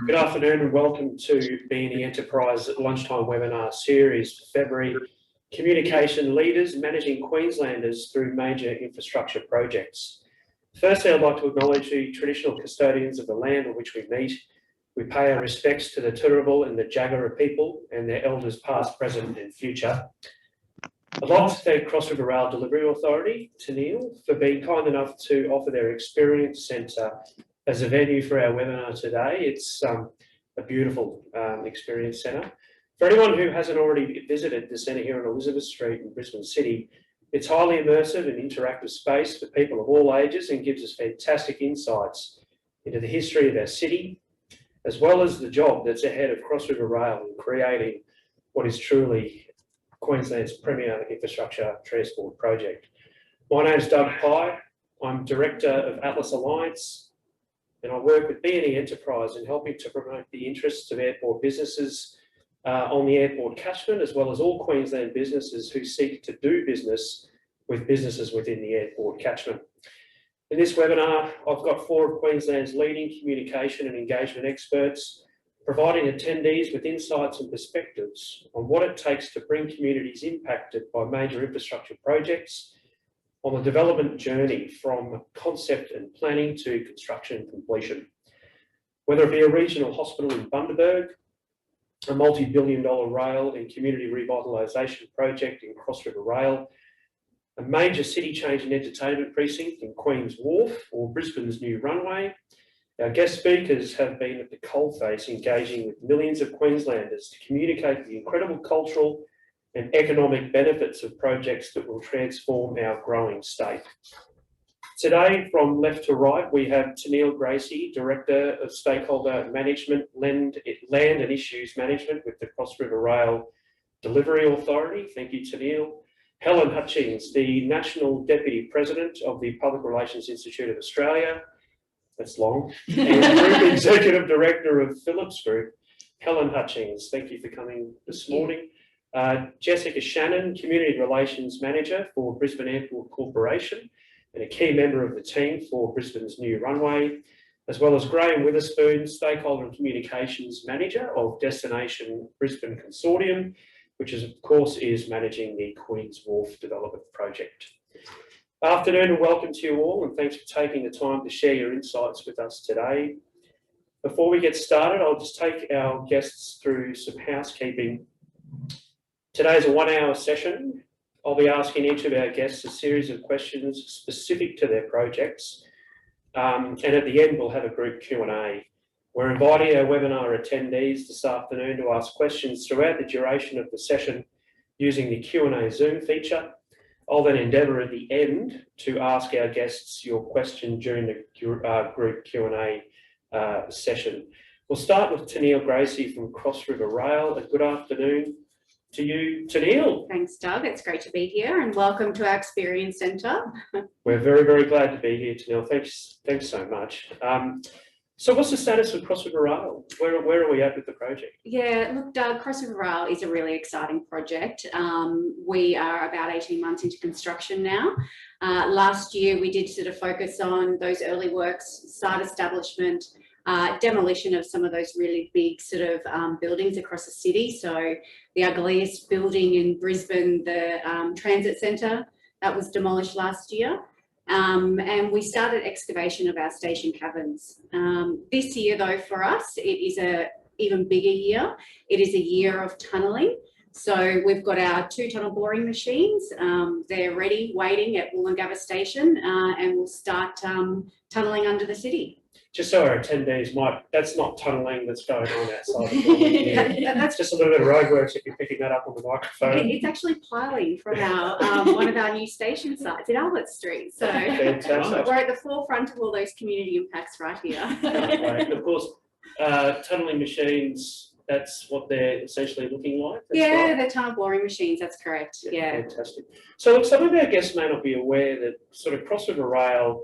Good afternoon and welcome to BNE Enterprise Lunchtime Webinar Series for February. Communication Leaders Managing Queenslanders through Major Infrastructure Projects. Firstly, I'd like to acknowledge the traditional custodians of the land on which we meet. We pay our respects to the Turrbal and the Jagera people and their elders past, present and future. I'd like to thank Cross River Rail Delivery Authority, Teneale, for being kind enough to offer their experience centre as a venue for our webinar today. It's a beautiful experience centre. For anyone who hasn't already visited the centre here on Elizabeth Street in Brisbane City, it's highly immersive and interactive space for people of all ages and gives us fantastic insights into the history of our city, as well as the job that's ahead of Cross River Rail in creating what is truly Queensland's premier infrastructure transport project. My name is Doug Pye. I'm Director of Atlas Alliance, and I work with BNE Enterprise in helping to promote the interests of airport businesses on the airport catchment, as well as all Queensland businesses who seek to do business with businesses within the airport catchment. In this webinar, I've got four of Queensland's leading communication and engagement experts, providing attendees with insights and perspectives on what it takes to bring communities impacted by major infrastructure projects on the development journey from concept and planning to construction and completion. Whether it be a regional hospital in Bundaberg, a multi-billion-dollar rail and community revitalisation project in Cross River Rail, a major city change and entertainment precinct in Queen's Wharf or Brisbane's new Runway, our guest speakers have been at the coalface engaging with millions of Queenslanders to communicate the incredible cultural and economic benefits of projects that will transform our growing state. Today, from left to right, we have Teneale Gracie, Director of Stakeholder Management, Land and Issues Management with the Cross River Rail Delivery Authority. Thank you, Teneale. Helen Hutchings, the National Deputy President of the Public Relations Institute of Australia. That's long. And Group Executive Director of Phillips Group, Helen Hutchings. Thank you for coming this morning. Jessica Shannon, Community Relations Manager for Brisbane Airport Corporation and a key member of the team for Brisbane's new Runway, as well as Graham Witherspoon, Stakeholder and Communications Manager of Destination Brisbane Consortium, which is, of course, is managing the Queen's Wharf development project. Afternoon and welcome to you all, and thanks for taking the time to share your insights with us today. Before we get started, I'll just take our guests through some housekeeping. Today is a 1 hour session. I'll be asking each of our guests a series of questions specific to their projects. And at the end, we'll have a group Q&A. We're inviting our webinar attendees this afternoon to ask questions throughout the duration of the session using the Q&A Zoom feature. I'll then endeavour at the end to ask our guests your question during the group Q&A session. We'll start with Teneale Gracie from Cross River Rail. Good afternoon to you, Teneale. Thanks, Doug. It's great to be here and welcome to our Experience Centre. We're very, very glad to be here, Teneale. Thanks so much. So what's the status of Cross River Rail? Where are we at with the project? Yeah, look, Doug, Cross River Rail is a really exciting project. We are about 18 months into construction now. Last year, we did sort of focus on those early works, site establishment, demolition of some of those really big sort of buildings across the city. So the ugliest building in Brisbane, the Transit Centre, that was demolished last year. And we started excavation of our station cabins. This year, though, for us, it is an even bigger year. It is a year of tunnelling. So we've got our 2 tunnel boring machines. They're ready, waiting at Wollongabba Station, and we'll start tunnelling under the city. Just so our attendees might, that's not tunnelling that's going on outside the building. Yeah. That's just a little bit of roadworks if you're picking that up on the microphone. It's actually piling from our one of our new station sites in Albert Street. So fantastic. We're at the forefront of all those community impacts right here. Right. Of course, tunnelling machines, that's what they're essentially looking like? Yeah, right. they're tunnel boring machines, that's correct. Yeah. Fantastic. So look, some of our guests may not be aware that sort of Cross River Rail,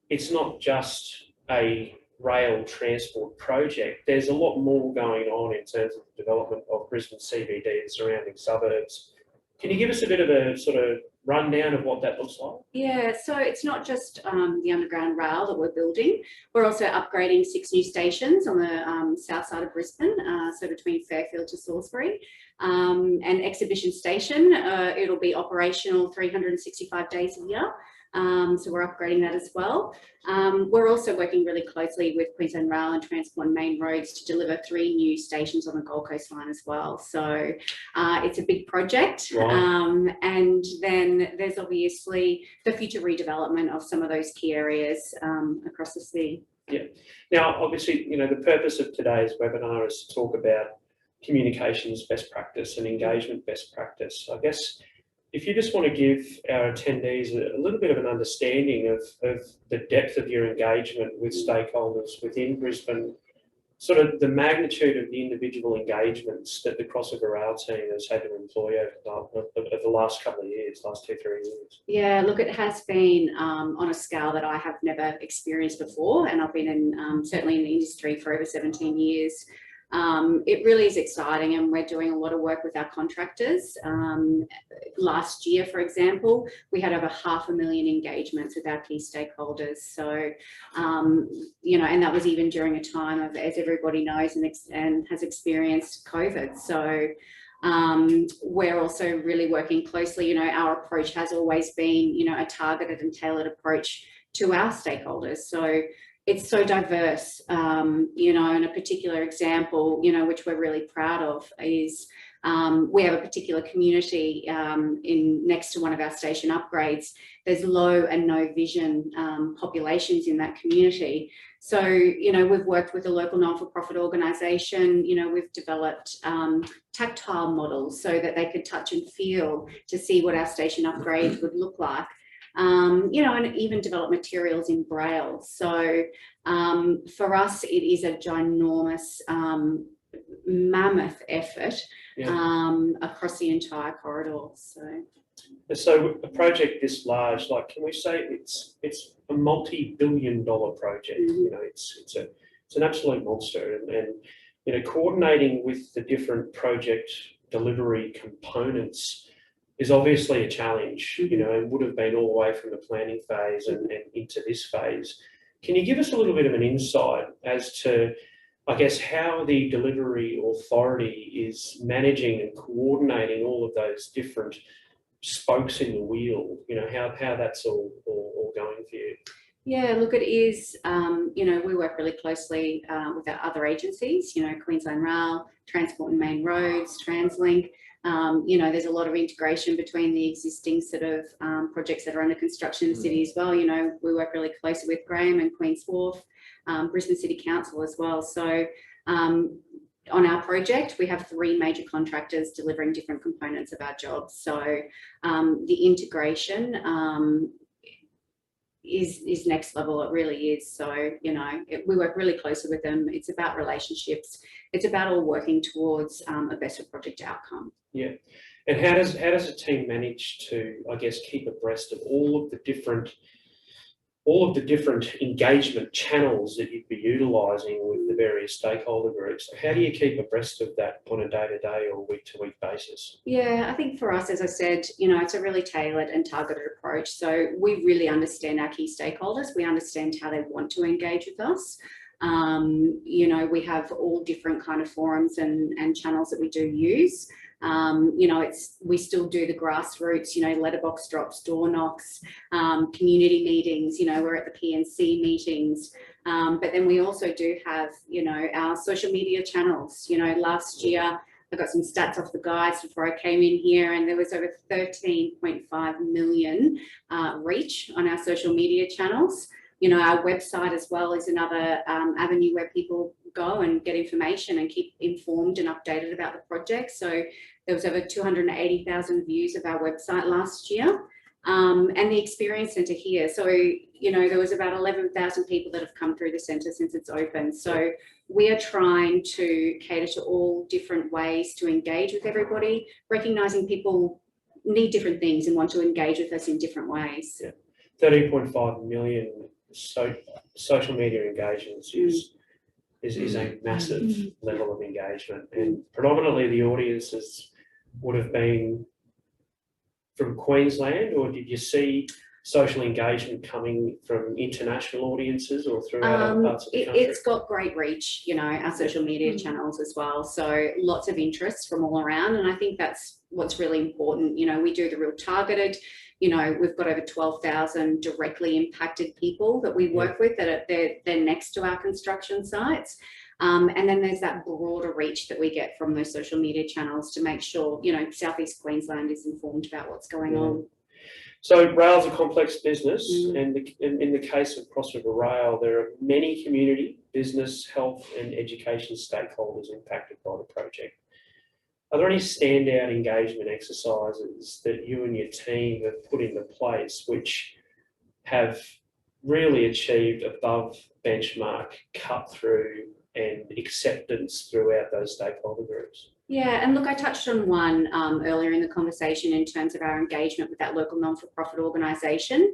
it's not just a rail transport project. There's a lot more going on in terms of the development of Brisbane CBD and surrounding suburbs. Can you give us a bit of a sort of rundown of what that looks like? Yeah, so it's not just the underground rail that we're building. We're also upgrading 6 new stations on the south side of Brisbane, so between Fairfield to Salisbury. An exhibition station, it'll be operational 365 days a year. So we're upgrading that as well. We're also working really closely with Queensland Rail and Transport and Main Roads to deliver 3 new stations on the Gold Coast line as well. So it's a big project. Right. And then there's obviously the future redevelopment of some of those key areas across the city. Yeah. Now, obviously, you know, the purpose of today's webinar is to talk about communications best practice and engagement best practice. I guess if you just want to give our attendees a little bit of an understanding of the depth of your engagement with stakeholders within Brisbane, sort of the magnitude of the individual engagements that the crossover rail team has had to employ over the last couple of years, last 2-3 years. Yeah, look, it has been on a scale that I have never experienced before, and I've been in certainly in the industry for over 17 years. It really is exciting, and we're doing a lot of work with our contractors. Last year, for example, we had over 500,000 engagements with our key stakeholders. So, you know, and that was even during a time of, as everybody knows and has experienced COVID. So we're also really working closely. You know, our approach has always been, you know, a targeted and tailored approach to our stakeholders. So it's so diverse, you know, and a particular example, you know, which we're really proud of is we have a particular community in next to one of our station upgrades. There's low and no vision populations in that community. So, you know, we've worked with a local non-for-profit organisation. You know, we've developed tactile models so that they could touch and feel to see what our station upgrades would look like. You know, and even develop materials in Braille. So for us, it is a ginormous, mammoth effort across the entire corridor. So a project this large, like, can we say it's a multi-billion-dollar project? Mm-hmm. You know, it's an absolute monster, and you know, coordinating with the different project delivery components is obviously a challenge, you know, and would have been all the way from the planning phase and into this phase. Can you give us a little bit of an insight as to, I guess, how the delivery authority is managing and coordinating all of those different spokes in the wheel, you know, how that's all going for you? Yeah, look, it is, you know, we work really closely with our other agencies, you know, Queensland Rail, Transport and Main Roads, TransLink. You know, there's a lot of integration between the existing sort of projects that are under construction in the city as well. You know, we work really closely with Graham and Queen's Wharf, Brisbane City Council as well. So on our project, we have 3 major contractors delivering different components of our job. So the integration is next level. It really is. So, you know, we work really closely with them. It's about relationships. It's about all working towards a better project outcome. Yeah. And how does a team manage to, I guess, keep abreast of all of the different engagement channels that you'd be utilising with the various stakeholder groups? How do you keep abreast of that on a day-to-day or week-to-week basis? Yeah, I think for us, as I said, you know, it's a really tailored and targeted approach. So we really understand our key stakeholders. We understand how they want to engage with us. You know, we have all different kind of forums and channels that we do use. You know, we still do the grassroots, you know, letterbox drops, door knocks, community meetings, you know, we're at the PNC meetings. But then we also do have, you know, our social media channels. You know, last year I got some stats off the guys before I came in here, and there was over 13.5 million reach on our social media channels. You know, our website as well is another avenue where people go and get information and keep informed and updated about the project. So there was over 280,000 views of our website last year. And the Experience Centre here. So, you know, there was about 11,000 people that have come through the centre since it's open. So we are trying to cater to all different ways to engage with everybody, recognising people need different things and want to engage with us in different ways. Yeah. 13.5 million social media engagements is a massive level of engagement, and predominantly the audiences would have been from Queensland, or did you see social engagement coming from international audiences or throughout other parts of the country? It's got great reach, you know, our social media channels as well. So lots of interest from all around. And I think that's what's really important. You know, we do the real targeted, you know, we've got over 12,000 directly impacted people that we work with that they're next to our construction sites. And then there's that broader reach that we get from those social media channels to make sure, you know, South East Queensland is informed about what's going on. So rail's a complex business, and in the case of Cross River Rail, there are many community, business, health and education stakeholders impacted by the project. Are there any standout engagement exercises that you and your team have put into place which have really achieved above benchmark cut through and acceptance throughout those stakeholder groups? Yeah, and look, I touched on one earlier in the conversation in terms of our engagement with that local non-for-profit organisation.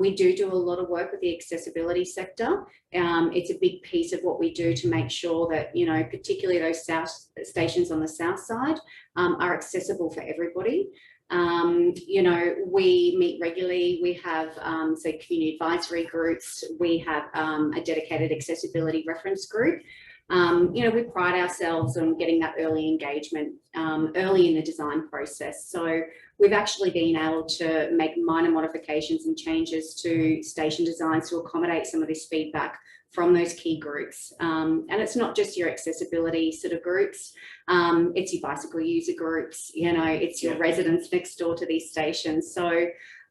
We do a lot of work with the accessibility sector. It's a big piece of what we do to make sure that, you know, particularly those south stations on the south side are accessible for everybody. You know, we meet regularly. We have, say, community advisory groups. We have a dedicated accessibility reference group. You know, we pride ourselves on getting that early engagement early in the design process. So we've actually been able to make minor modifications and changes to station designs to accommodate some of this feedback from those key groups. And it's not just your accessibility sort of groups, it's your bicycle user groups, you know, it's your residents next door to these stations. So,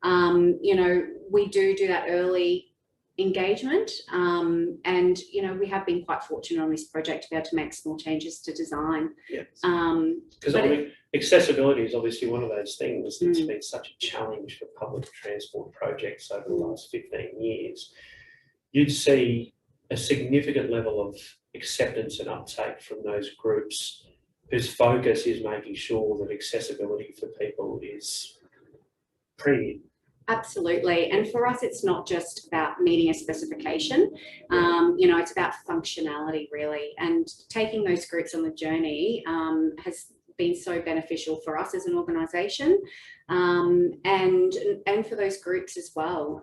you know, we do that early engagement, and you know, we have been quite fortunate on this project to be able to make small changes to design. Because I mean, accessibility is obviously one of those things that's been such a challenge for public transport projects over the last 15 years. You'd see a significant level of acceptance and uptake from those groups whose focus is making sure that accessibility for people is premium. Absolutely. And for us, it's not just about meeting a specification, you know, it's about functionality really. And taking those groups on the journey has been so beneficial for us as an organisation, and for those groups as well.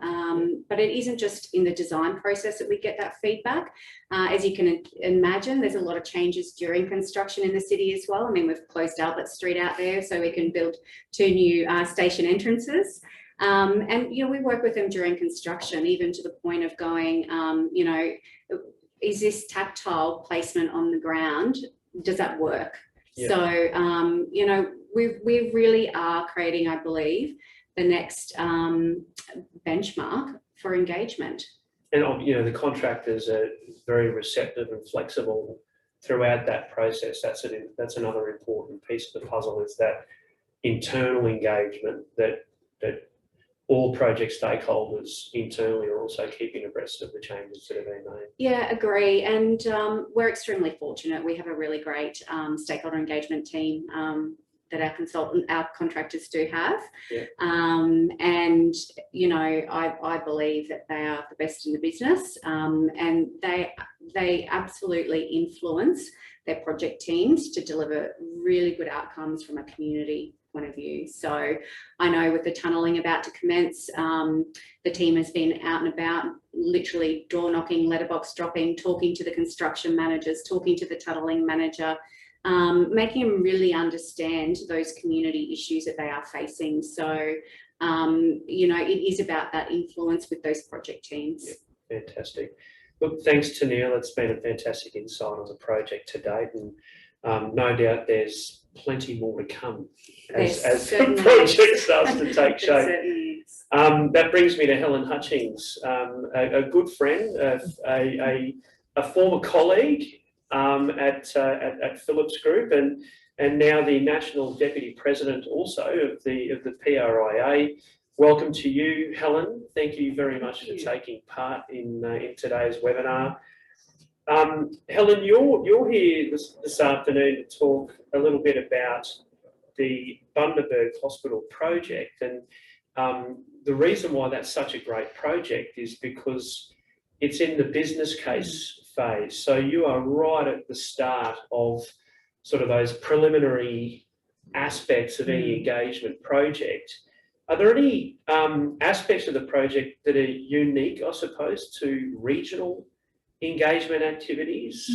But it isn't just in the design process that we get that feedback. As you can imagine, there's a lot of changes during construction in the city as well. I mean, we've closed Albert Street out there so we can build 2 new station entrances. And, you know, we work with them during construction, even to the point of going, you know, is this tactile placement on the ground? Does that work? So, you know, we really are creating, I believe, the next benchmark for engagement. And, you know, the contractors are very receptive and flexible throughout that process. That's another important piece of the puzzle, is that internal engagement that all project stakeholders internally are also keeping abreast of the changes that have been made. Yeah, agree. And we're extremely fortunate. We have a really great stakeholder engagement team that our contractors do have. And, you know, I believe that they are the best in the business, and they absolutely influence their project teams to deliver really good outcomes from a community point of view. So I know with the tunnelling about to commence, the team has been out and about, literally door knocking, letterbox dropping, talking to the construction managers, talking to the tunnelling manager, making them really understand those community issues that they are facing. So, you know, it is about that influence with those project teams. Fantastic. Look, thanks Teneale. It's been a fantastic insight on the project to date, and no doubt there's plenty more to come as the project starts to take shape. That brings me to Helen Hutchings, a good friend, a former colleague at Phillips Group, and now the National Deputy President also of the PRIA. Welcome to you, Helen. Thank you very much for taking part in today's webinar. Helen, you're here this afternoon to talk a little bit about the Bundaberg Hospital project, and the reason why that's such a great project is because it's in the business case phase. So you are right at the start of sort of those preliminary aspects of any engagement project. Are there any aspects of the project that are unique, I suppose, to regional engagement activities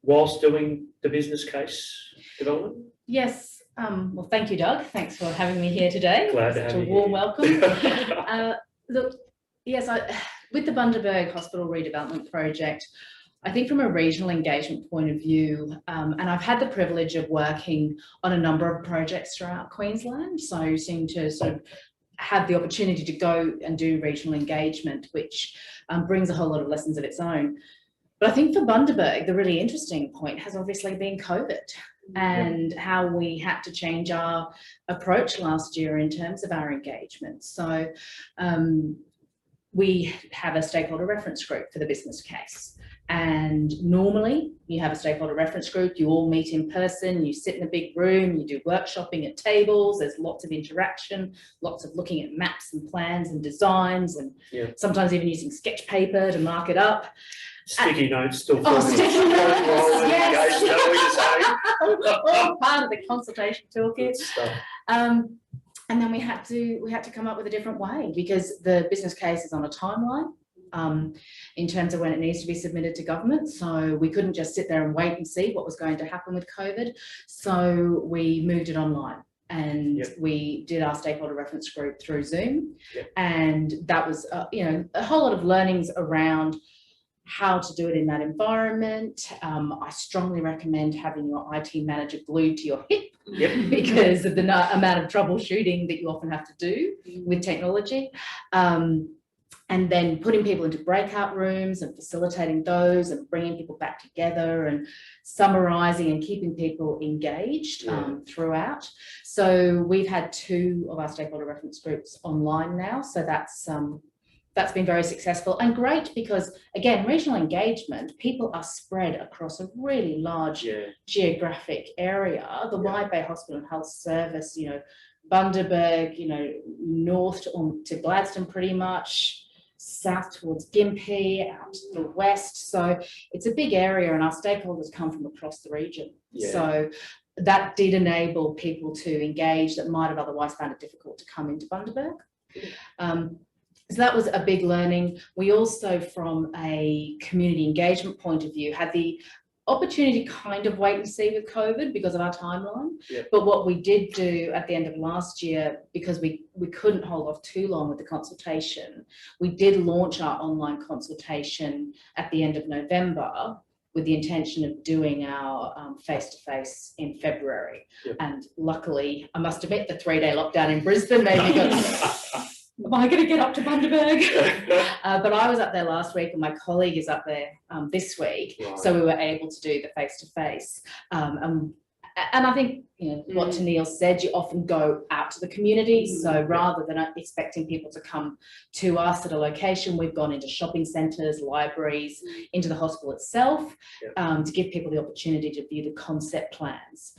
whilst doing the business case development? Yes. Well, thank you, Doug. Thanks for having me here today. Glad to have you. Such a warm welcome. Look, yes, with the Bundaberg Hospital redevelopment project, I think from a regional engagement point of view, and I've had the privilege of working on a number of projects throughout Queensland, so I seem to sort of have the opportunity to go and do regional engagement, which brings a whole lot of lessons of its own. But I think for Bundaberg, the really interesting point has obviously been COVID and how we had to change our approach last year in terms of our engagement. So we have a stakeholder reference group for the business case. And normally you have a stakeholder reference group, you all meet in person, you sit in a big room, you do workshopping at tables, there's lots of interaction, lots of looking at maps and plans and designs, and sometimes even using sketch paper to mark it up. Sticky notes still. Oh, sticky notes, yes. All part of the consultation toolkit. And then we had to come up with a different way, because the business case is on a timeline in terms of when it needs to be submitted to government. So we couldn't just sit there and wait and see what was going to happen with COVID. So we moved it online, and we did our stakeholder reference group through Zoom. And that was, a whole lot of learnings around how to do it in that environment. I strongly recommend having your IT manager glued to your hip because of the amount of troubleshooting that you often have to do with technology. And then putting people into breakout rooms and facilitating those and bringing people back together and summarising and keeping people engaged throughout. So we've had 2 of our stakeholder reference groups online now. So that's been very successful and great, because again, regional engagement, people are spread across a really large geographic area. The Wide Bay Hospital and Health Service, Bundaberg, north to Gladstone pretty much, south towards Gympie, out to the west. So it's a big area, and our stakeholders come from across the region. So that did enable people to engage that might have otherwise found it difficult to come into Bundaberg. So that was a big learning. We also, from a community engagement point of view, had the opportunity to kind of wait and see with COVID because of our timeline. But what we did do at the end of last year, because we couldn't hold off too long with the consultation, we did launch our online consultation at the end of November with the intention of doing our face-to-face in February. And luckily, I must admit, the 3-day lockdown in Brisbane made me go, am I going to get up to Bundaberg? But I was up there last week, and my colleague is up there this week. So we were able to do the face-to-face. And I think, what Teneale said, you often go out to the community. So rather than expecting people to come to us at a location, we've gone into shopping centres, libraries, into the hospital itself, to give people the opportunity to view the concept plans.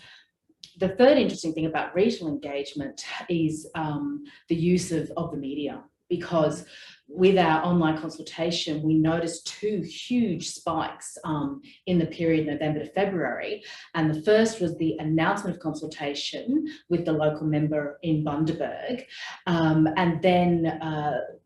The third interesting thing about regional engagement is the use of the media, because with our online consultation, we noticed 2 huge spikes in the period November to February. And the first was the announcement of consultation with the local member in Bundaberg. And then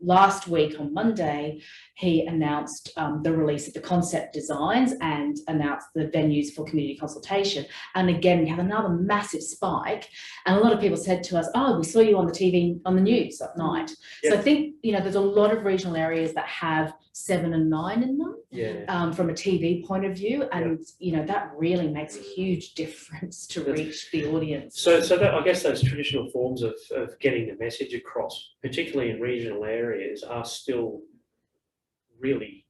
last week on Monday, he announced the release of the concept designs and announced the venues for community consultation. And again, we have another massive spike. And a lot of people said to us, oh, we saw you on the TV, on the news at night. So I think, there's a lot of regional areas that have 7 and 9 in them from a TV point of view. And, that really makes a huge difference to reach the audience. So that, I guess those traditional forms of getting the message across, particularly in regional areas, are still really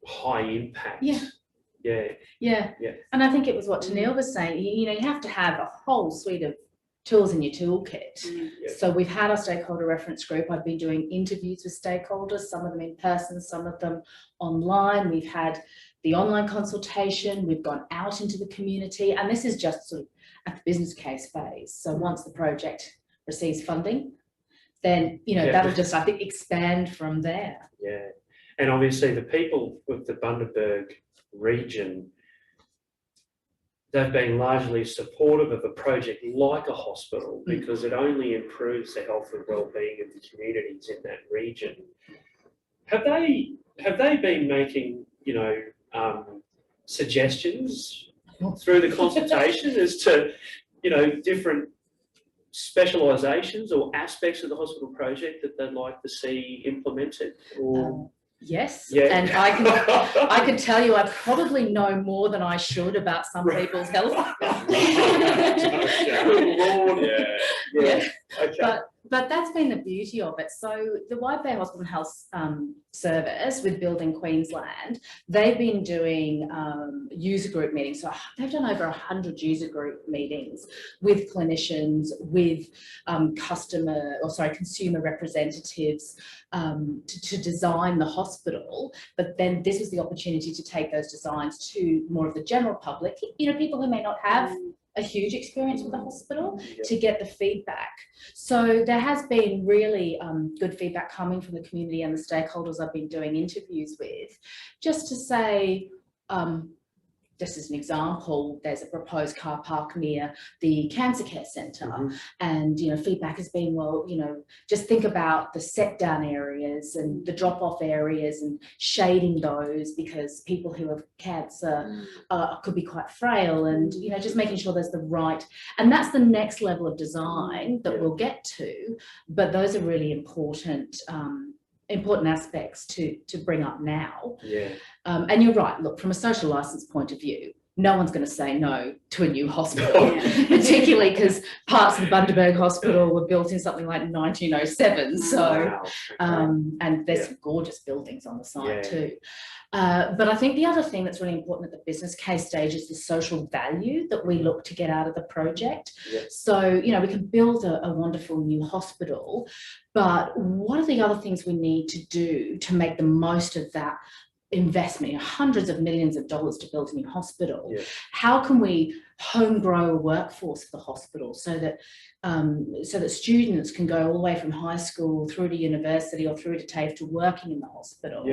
high impact. And I think it was what Teneale was saying, you have to have a whole suite of tools in your toolkit. So we've had our stakeholder reference group. I've been doing interviews with stakeholders, some of them in person, some of them online. We've had the online consultation, we've gone out into the community, and this is just sort of at the business case phase. So once the project receives funding, then that'll just, I think, expand from there. And obviously the people with the Bundaberg region, they've been largely supportive of a project like a hospital because it only improves the health and well-being of the communities in that region. Have they been making, you know, suggestions through the consultation as to, you know, different specialisations or aspects of the hospital project that they'd like to see implemented? Or yes, yeah. and I can tell you I probably know more than I should about some people's health. Yeah. Okay. But that's been the beauty of it. So the Wide Bay Hospital and Health Service with Building Queensland, they've been doing user group meetings. So they've done over 100 user group meetings with clinicians, with consumer representatives to design the hospital. But then this was the opportunity to take those designs to more of the general public, you know, people who may not have a huge experience with the hospital, to get the feedback. So there has been really good feedback coming from the community and the stakeholders I've been doing interviews with, just to say, just as an example, there's a proposed car park near the Cancer Care Centre, and, you know, feedback has been, well, you know, just think about the set down areas and the drop off areas and shading those, because people who have cancer could be quite frail, and, you know, just making sure there's the right, and that's the next level of design that we'll get to, but those are really important aspects to bring up now. And you're right, look, from a social licence point of view, no one's going to say no to a new hospital, particularly because parts of the Bundaberg Hospital were built in something like 1907. So, and there's some gorgeous buildings on the site too. But I think the other thing that's really important at the business case stage is the social value that we look to get out of the project. So, you know, we can build a wonderful new hospital, but what are the other things we need to do to make the most of that investment, hundreds of millions of dollars to build a new hospital? How can we home grow a workforce for the hospital so that students can go all the way from high school through to university or through to TAFE to working in the hospital?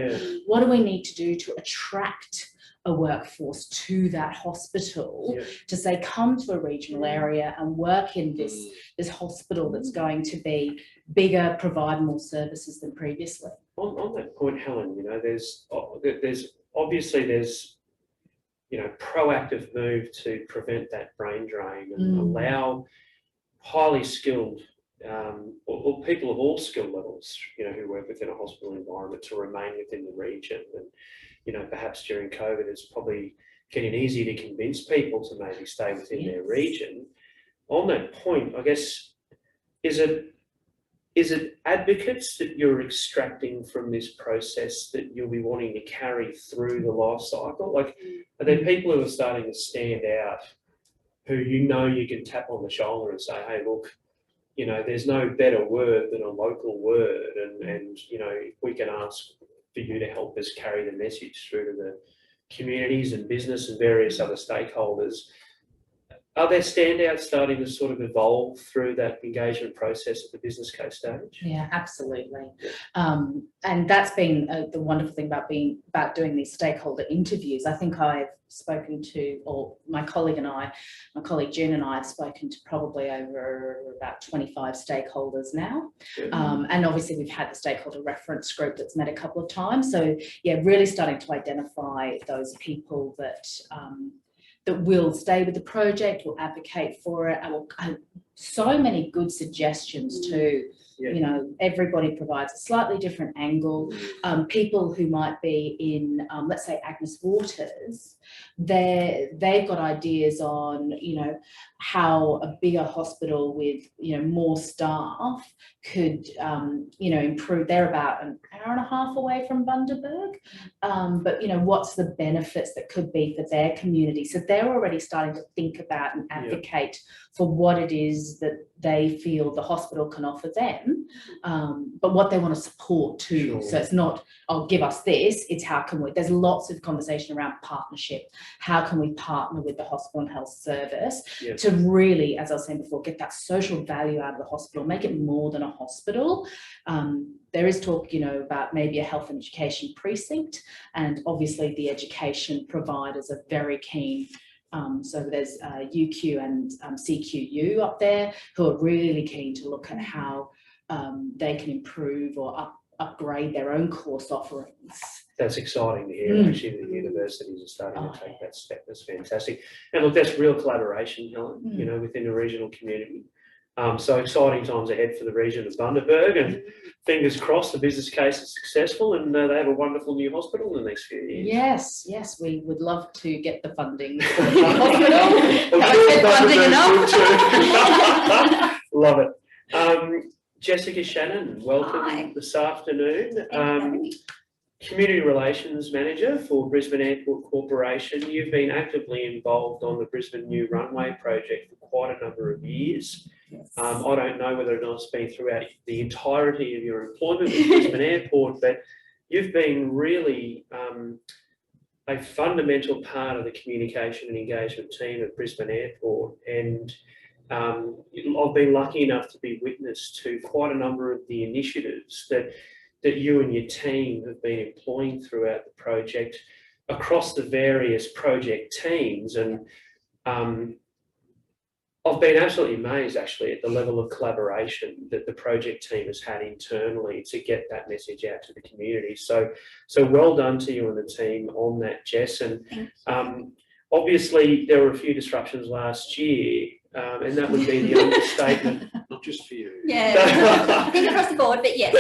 What do we need to do to attract a workforce to that hospital to say, come to a regional area and work in this hospital that's going to be bigger, provide more services than previously? On that point, Helen, you know, there's obviously you know, proactive move to prevent that brain drain and allow highly skilled or people of all skill levels, you know, who work within a hospital environment to remain within the region. And, you know, perhaps during COVID, it's probably getting easier to convince people to maybe stay within their region. On that point, I guess, is it advocates that you're extracting from this process that you'll be wanting to carry through the life cycle? Like, are there people who are starting to stand out who, you know, you can tap on the shoulder and say, hey, look, you know, there's no better word than a local word, and you know, if we can ask for you to help us carry the message through to the communities and business and various other stakeholders. Are there standouts starting to sort of evolve through that engagement process at the business case stage? Yeah, absolutely. And that's been the wonderful thing about doing these stakeholder interviews. I think I've spoken to, or my colleague June and I have spoken to probably over about 25 stakeholders now. And obviously we've had the stakeholder reference group that's met a couple of times. So yeah, really starting to identify those people that will stay with the project, will advocate for it, and so many good suggestions too. You know, everybody provides a slightly different angle. People who might be in, let's say, Agnes Waters, they've got ideas on, you know, how a bigger hospital with, you know, more staff could, you know, improve. They're about an hour and a half away from Bundaberg, but, you know, what's the benefits that could be for their community? So they're already starting to think about and advocate for what it is that they feel the hospital can offer them, but what they want to support too. So it's not, oh, give us this, it's how can we, there's lots of conversation around partnership. How can we partner with the hospital and health service to really, as I was saying before, get that social value out of the hospital, make it more than a hospital. There is talk, you know, about maybe a health and education precinct, and obviously the education providers are very keen So there's UQ and CQU up there who are really keen to look at how they can improve or upgrade their own course offerings. That's exciting to hear. Actually, the universities are starting to take that step. That's fantastic. And look, that's real collaboration, Helen, you know, within the regional community. So exciting times ahead for the region of Bundaberg, and fingers crossed the business case is successful and they have a wonderful new hospital in the next few years. Yes, yes, we would love to get the funding for the new hospital. Have I said funding enough? Love it. Jessica Shannon, welcome. Hi. This afternoon. Thank you for having me. Community Relations Manager for Brisbane Airport Corporation. You've been actively involved on the Brisbane New Runway project for quite a number of years. Yes. I don't know whether or not it's been throughout the entirety of your employment with Brisbane Airport, but you've been really a fundamental part of the communication and engagement team at Brisbane Airport, and I've been lucky enough to be witness to quite a number of the initiatives that you and your team have been employing throughout the project across the various project teams. And I've been absolutely amazed actually at the level of collaboration that the project team has had internally to get that message out to the community. So well done to you and the team on that, Jess. And obviously there were a few disruptions last year, and that would be the understatement. Not just for you. Yeah, I think across the board, but yeah,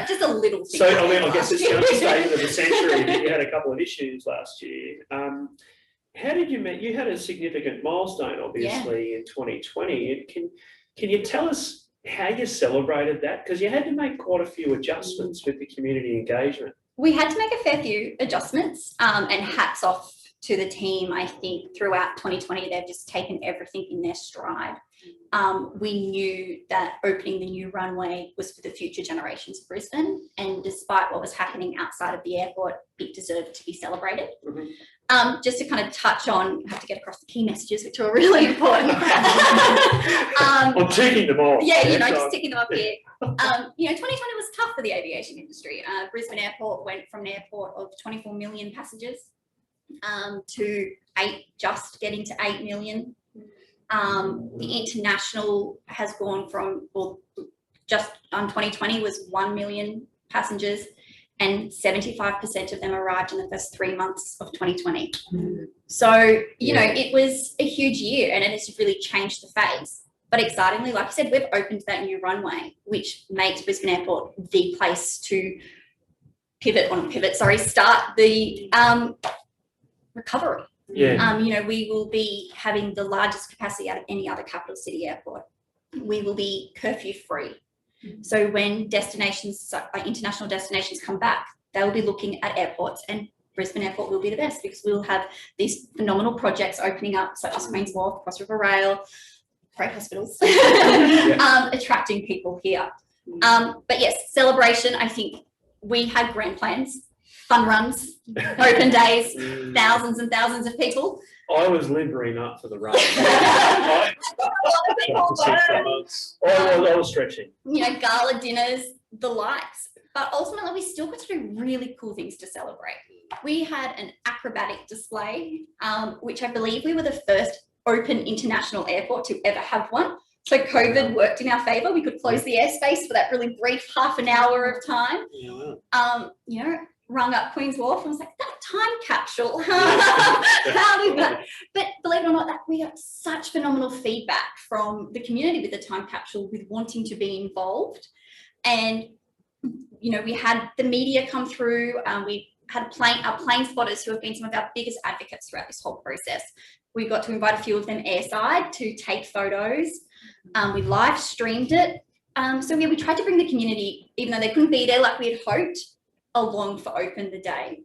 just a little thing. So, I mean, I guess it's the understatement of the century that you had a couple of issues last year. How did you meet? You had a significant milestone, obviously, in 2020. Can you tell us how you celebrated that? Because you had to make quite a few adjustments with the community engagement. We had to make a fair few adjustments, and hats off to the team. I think throughout 2020, they've just taken everything in their stride. We knew that opening the new runway was for the future generations of Brisbane, and despite what was happening outside of the airport, it deserved to be celebrated. Just to kind of touch on, I have to get across the key messages, which are really important. I'm ticking them off. Yeah, you know, just ticking them up here. You know, 2020 was tough for the aviation industry. Brisbane Airport went from an airport of 24 million passengers to just getting to 8 million. The international has gone from, well, just on 2020 was 1 million passengers, and 75% of them arrived in the first 3 months of 2020. So, you know, it was a huge year, and it has really changed the face. But excitingly, like I said, we've opened that new runway, which makes Brisbane Airport the place to start the recovery. Yeah. You know, we will be having the largest capacity out of any other capital city airport. We will be curfew free. So when destinations, like international destinations, come back, they will be looking at airports, and Brisbane Airport will be the best because we will have these phenomenal projects opening up, such as Queen's Wharf, Cross River Rail, great hospitals, attracting people here. But yes, celebration. I think we had grand plans, fun runs, open days, thousands and thousands of people. I was limbering up for the run. I was stretching. You know, gala dinners, the lights. But ultimately, we still got to do really cool things to celebrate. We had an acrobatic display, which I believe we were the first open international airport to ever have one. So COVID worked in our favour. We could close the airspace for that really brief half an hour of time. You know, rung up Queen's Wharf and was like, that time capsule. How did that? But believe it or not, we got such phenomenal feedback from the community with the time capsule, with wanting to be involved. And, you know, we had the media come through. We had our plane spotters who have been some of our biggest advocates throughout this whole process. We got to invite a few of them airside to take photos. We live streamed it. So yeah, we tried to bring the community, even though they couldn't be there like we had hoped, along for open the day.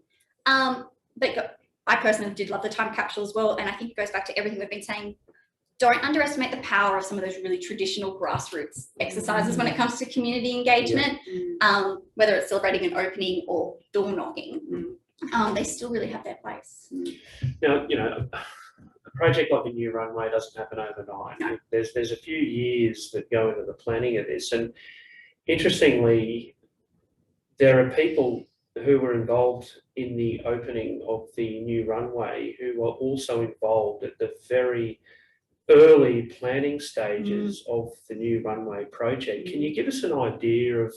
But I personally did love the time capsule as well, and I think it goes back to everything we've been saying. Don't underestimate the power of some of those really traditional grassroots exercises when it comes to community engagement, whether it's celebrating an opening or door knocking. They still really have their place. Now, you know, a project like a new runway doesn't happen overnight. No. There's a few years that go into the planning of this, and interestingly, there are people who were involved in the opening of the new runway, who were also involved at the very early planning stages of the new runway project. Can you give us an idea of,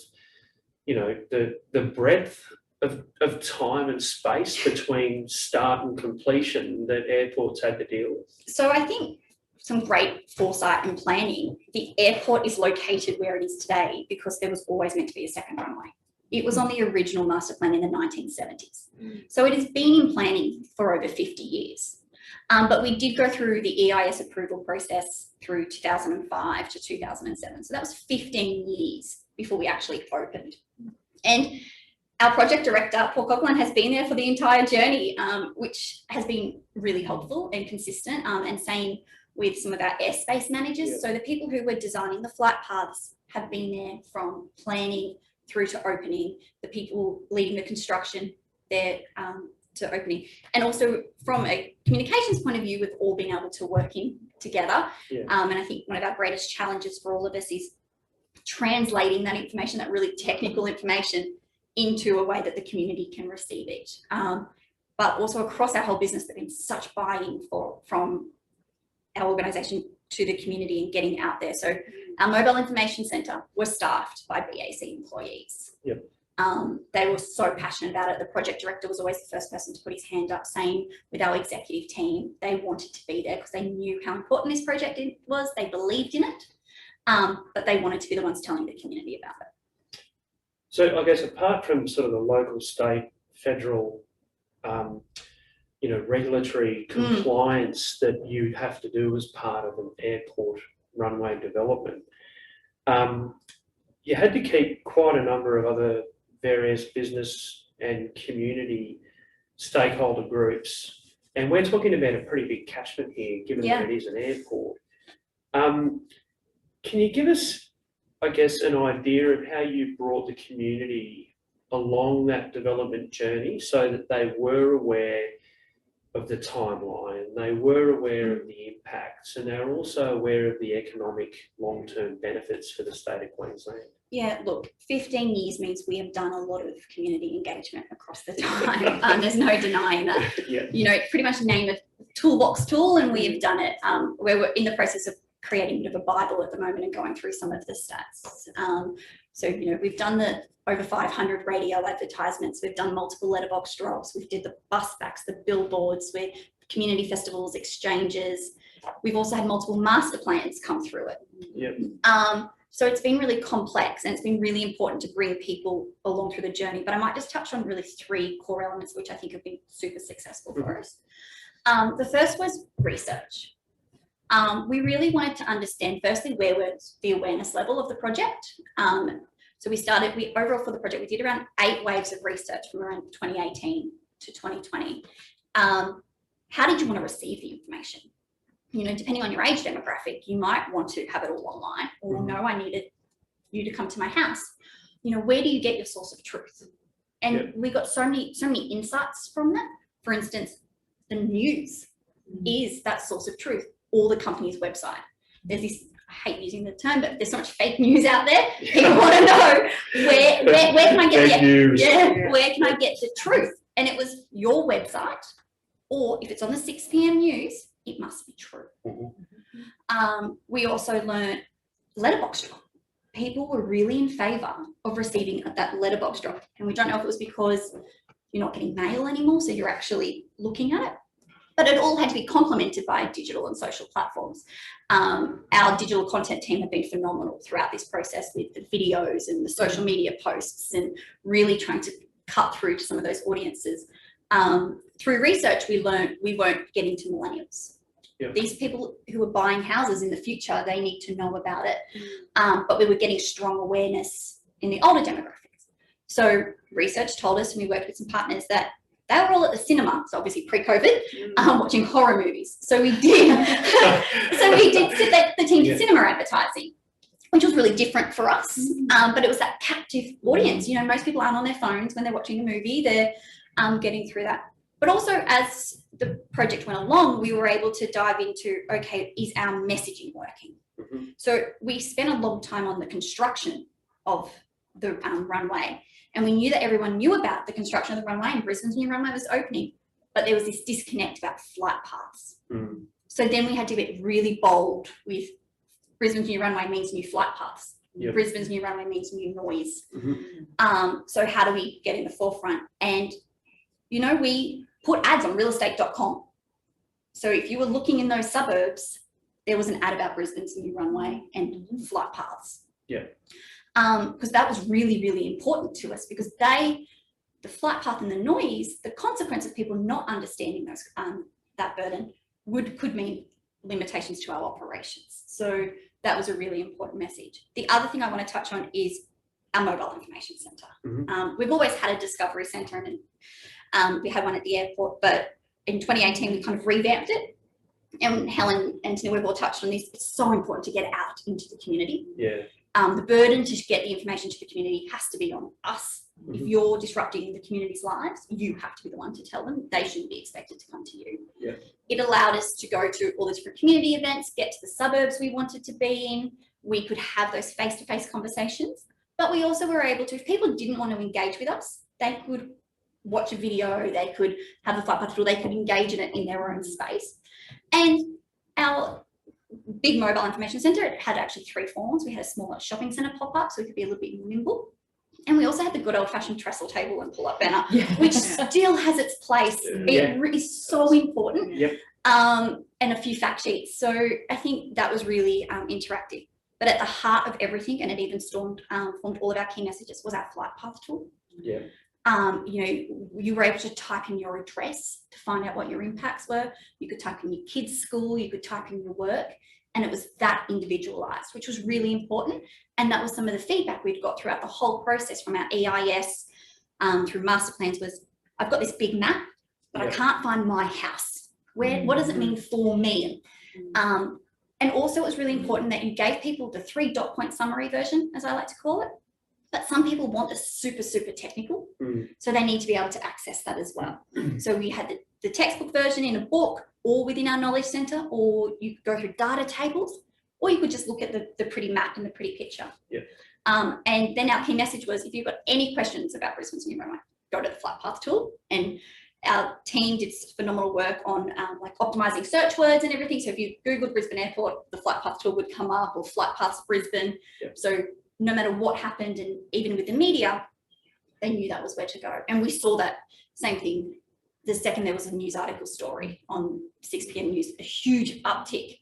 you know, the breadth of time and space between start and completion that airports had to deal with? So I think some great foresight and planning. The airport is located where it is today because there was always meant to be a second runway. It was on the original master plan in the 1970s. So it has been in planning for over 50 years. But we did go through the EIS approval process through 2005 to 2007. So that was 15 years before we actually opened. And our project director, Paul Coughlin, has been there for the entire journey, which has been really helpful and consistent, and same with some of our airspace managers. Yeah. So the people who were designing the flight paths have been there from planning through to opening, the people leading the construction there to opening. And also from a communications point of view, with all being able to working together. Yeah. And I think one of our greatest challenges for all of us is translating that information, that really technical information, into a way that the community can receive it. But also across our whole business, there's been such buy-in from our organisation to the community and getting out there. So our mobile information centre was staffed by BAC employees. Yep. They were so passionate about it. The project director was always the first person to put his hand up, saying with our executive team, they wanted to be there because they knew how important this project was. They believed in it, but they wanted to be the ones telling the community about it. So I guess apart from sort of the local, state, federal, you know, regulatory compliance that you have to do as part of an airport runway development, you had to keep quite a number of other various business and community stakeholder groups. And we're talking about a pretty big catchment here, given that it is an airport. Can you give us, I guess, an idea of how you brought the community along that development journey so that they were aware of the timeline, they were aware of the impacts, and they're also aware of the economic long-term benefits for the state of Queensland? Yeah, look, 15 years means we have done a lot of community engagement across the time. There's no denying that. Yeah. You know, pretty much name a toolbox tool and we have done it. We're in the process of creating a bit of a Bible at the moment and going through some of the stats. So, you know, we've done the over 500 radio advertisements, we've done multiple letterbox drops, we did the bus backs, the billboards, we're community festivals, exchanges. We've also had multiple master plans come through it. Yep. So it's been really complex and it's been really important to bring people along through the journey. But I might just touch on really 3 core elements which I think have been super successful for us. The first was research. We really wanted to understand firstly where was the awareness level of the project. So overall for the project, we did around 8 waves of research from around 2018 to 2020. How did you want to receive the information? You know, depending on your age demographic, you might want to have it all online, or no, I needed you to come to my house. You know, where do you get your source of truth? And we got so many insights from that. For instance, the news is that source of truth, or the company's website. There's this, I hate using the term, but there's so much fake news out there. People want to know where can I get fake news. Where can I get the truth? And it was your website, or if it's on the 6 p.m. news, it must be true. We also learned letterbox drop. People were really in favour of receiving that letterbox drop. And we don't know if it was because you're not getting mail anymore, so you're actually looking at it. But it all had to be complemented by digital and social platforms. Our digital content team have been phenomenal throughout this process with the videos and the social media posts and really trying to cut through to some of those audiences. Through research, we learned we weren't getting to millennials. Yep. These people who are buying houses in the future, they need to know about it. But we were getting strong awareness in the older demographics. So research told us, and we worked with some partners, that they were all at the cinema, so obviously pre-COVID, watching horror movies. So we did, the team did cinema advertising, which was really different for us. But it was that captive audience. You know, most people aren't on their phones when they're watching a movie. They're getting through that. But also as the project went along, we were able to dive into, okay, is our messaging working? So we spent a long time on the construction of the runway. And we knew that everyone knew about the construction of the runway and Brisbane's new runway was opening, but there was this disconnect about flight paths. Mm. So then we had to get really bold with Brisbane's new runway means new flight paths. Yep. Brisbane's new runway means new noise. Mm-hmm. So how do we get in the forefront? And, you know, we put ads on realestate.com. So if you were looking in those suburbs, there was an ad about Brisbane's new runway and flight paths. Yeah. Because that was really, really important to us, because the flight path and the noise, the consequence of people not understanding those that burden could mean limitations to our operations. So that was a really important message. The other thing I want to touch on is our mobile information centre. Mm-hmm. We've always had a discovery centre, and we had one at the airport, but in 2018 we kind of revamped it. And Helen and Teneale, we've all touched on this. It's so important to get it out into the community. Yeah. The burden to get the information to the community has to be on us. Mm-hmm. If you're disrupting the community's lives, you have to be the one to tell them. They shouldn't be expected to come to you. Yeah. It allowed us to go to all the different community events, get to the suburbs we wanted to be in. We could have those face-to-face conversations, but we also were able to, if people didn't want to engage with us, they could watch a video, they could have the flight path tool, they could engage in it in their own space. And our big mobile information centre, it had actually 3 forms. We had a smaller shopping centre pop-up, so we could be a little bit more nimble. And we also had the good old-fashioned trestle table and pull-up banner, which still has its place. Yeah. It is so important. Yep. And a few fact sheets. So I think that was really interactive. But at the heart of everything, and it even formed all of our key messages, was our flight path tool. Yeah. You know, you were able to type in your address to find out what your impacts were. You could type in your kids' school, you could type in your work, and it was that individualized, which was really important. And that was some of the feedback we'd got throughout the whole process from our EIS through master plans was, I've got this big map, but I can't find my house. What does it mean for me? And also it was really important that you gave people the 3 dot point summary version, as I like to call it. But some people want the super, super technical. So they need to be able to access that as well. So we had the textbook version in a book or within our knowledge centre, or you could go through data tables, or you could just look at the pretty map and the pretty picture. Yeah. And then our key message was, if you've got any questions about Brisbane's new runway, go to the flight path tool. And our team did phenomenal work on like optimising search words and everything. So if you Googled Brisbane Airport, the flight path tool would come up, or flight paths Brisbane. Yeah. So no matter what happened, and even with the media, they knew that was where to go. And we saw that same thing the second there was a news article story on 6 p.m. news, a huge uptick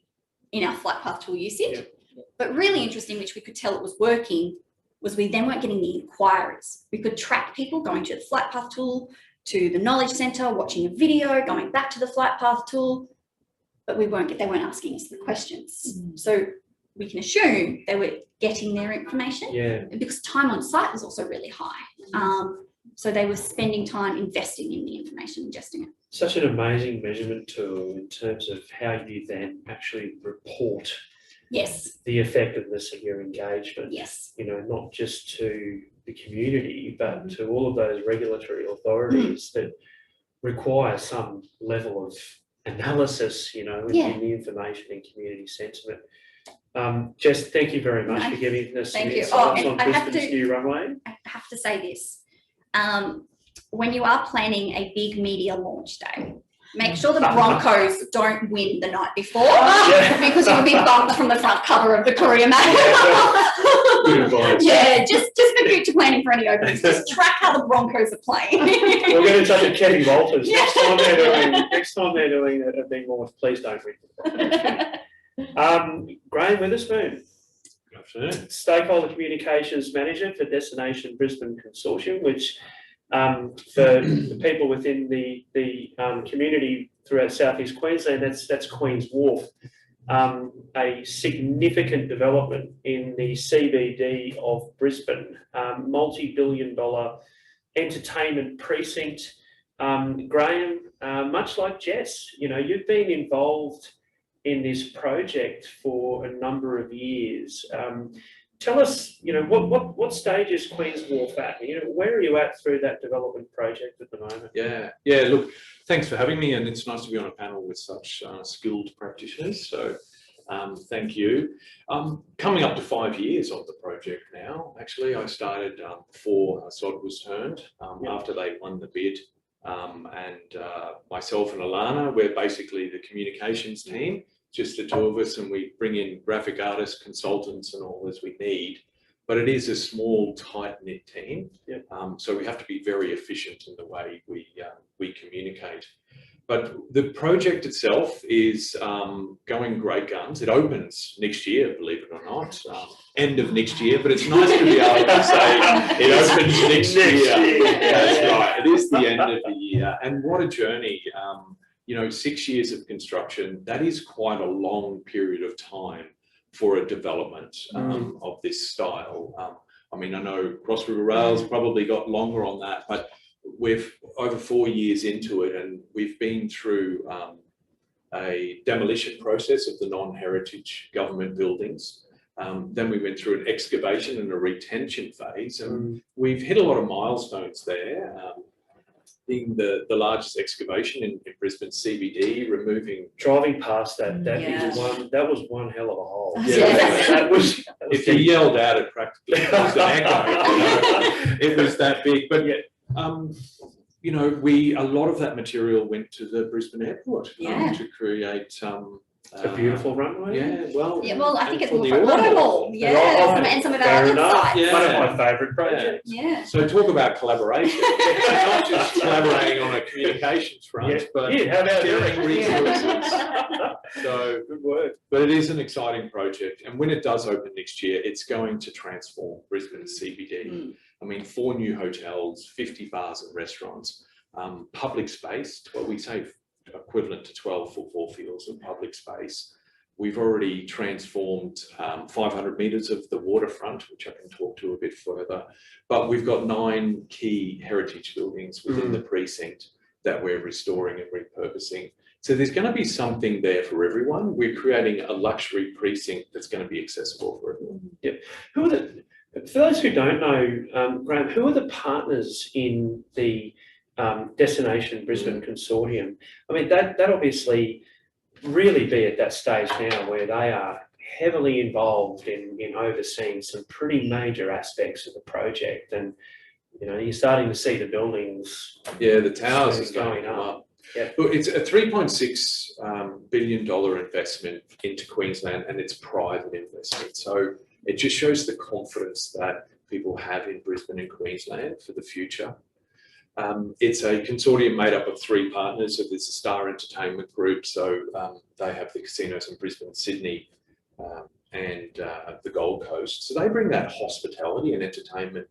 in our flight path tool usage. Yeah. But really interesting, which we could tell it was working, was we then weren't getting the inquiries. We could track people going to the flight path tool, to the knowledge centre, watching a video, going back to the flight path tool, but they weren't asking us the questions. So we can assume they were getting their information. Yeah. Because time on site was also really high. So they were spending time investing in the information, ingesting it. Such an amazing measurement tool in terms of how you then actually report Yes. the effectiveness of your engagement. Yes. You know, not just to the community, but to all of those regulatory authorities that require some level of analysis, you know, in the information and community sentiment. Jess, thank you very much for giving us some insights on Brisbane's new runway. I have to say this. When you are planning a big media launch day, make sure the Broncos don't win the night before, because you'll be bumped from the front cover of the Courier magazine. Yeah, just for future planning for any openings, just track how the Broncos are playing. We're going to touch on Kevin Walters. Next time they're doing a big launch, please don't win. Graham Witherspoon. Good afternoon. Stakeholder Communications Manager for Destination Brisbane Consortium, which for the people within the community throughout southeast Queensland, that's Queen's Wharf. A significant development in the CBD of Brisbane, multi-billion-dollar entertainment precinct. Graham, much like Jess, you know, you've been involved in this project for a number of years. Tell us, you know, what stage is Queen's Wharf at? You know, where are you at through that development project at the moment? Yeah. Look, thanks for having me, and it's nice to be on a panel with such skilled practitioners. So, Thank you. Coming up to 5 years of the project now. Actually, I started before sod was turned, after they won the bid. Myself and Alana, we're basically the communications team, just the two of us, and we bring in graphic artists, consultants and all as we need. But it is a small, tight-knit team, so we have to be very efficient in the way we communicate. But the project itself is going great guns. It opens next year, believe it or not, end of next year. But it's nice to be able to say it opens next year. That's right. It is the end of the year, and what a journey! You know, 6 years of construction. That is quite a long period of time for a development of this style. I mean, I know Cross River Rail's probably got longer on that, but we're over 4 years into it, and we've been through a demolition process of the non-heritage government buildings. Then we went through an excavation and a retention phase, and we've hit a lot of milestones there. Being the largest excavation in Brisbane CBD, driving past that was one hell of a hole. That was if you yelled out, it practically was an echo. It was that big, but you know, a lot of that material went to the Brisbane Airport to create a beautiful runway. Well, I think it's more for auto mall. And some of our other sites. One of my favourite projects. So talk about collaboration. Not just collaborating on a communications front, but how about sharing resources. So good work. But it is an exciting project, and when it does open next year, it's going to transform Brisbane CBD. I mean, 4 new hotels, 50 bars and restaurants, public space, what we say equivalent to 12 football fields of public space. We've already transformed 500 metres of the waterfront, which I can talk to a bit further, but we've got 9 key heritage buildings within the precinct that we're restoring and repurposing. So there's going to be something there for everyone. We're creating a luxury precinct that's going to be accessible for everyone. For those who don't know, Graham, who are the partners in the Destination Brisbane Consortium? I mean, that obviously really be at that stage now where they are heavily involved in overseeing some pretty major aspects of the project, and you know, you're starting to see the buildings. The towers is going up. Look, it's a $3.6 billion investment into Queensland, and it's private investment. So it just shows the confidence that people have in Brisbane and Queensland for the future. It's a consortium made up of 3 partners. So there's a Star Entertainment Group, so they have the casinos in Brisbane, Sydney, and the Gold Coast. So they bring that hospitality and entertainment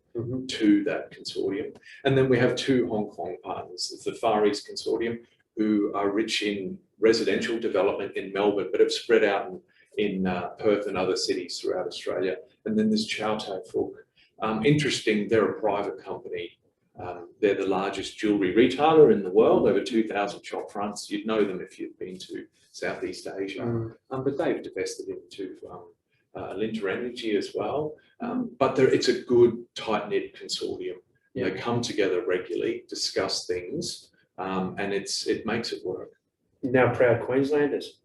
to that consortium. And then we have 2 Hong Kong partners. There's the Far East Consortium, who are rich in residential development in Melbourne, but have spread out in Perth and other cities throughout Australia. And then there's Chow Tai Fook. Interesting, they're a private company. They're the largest jewellery retailer in the world, over 2,000 shop fronts. You'd know them if you've been to Southeast Asia. But they've divested into Alinta Energy as well. But it's a good, tight-knit consortium. They come together regularly, discuss things, and it makes it work. Now proud Queenslanders.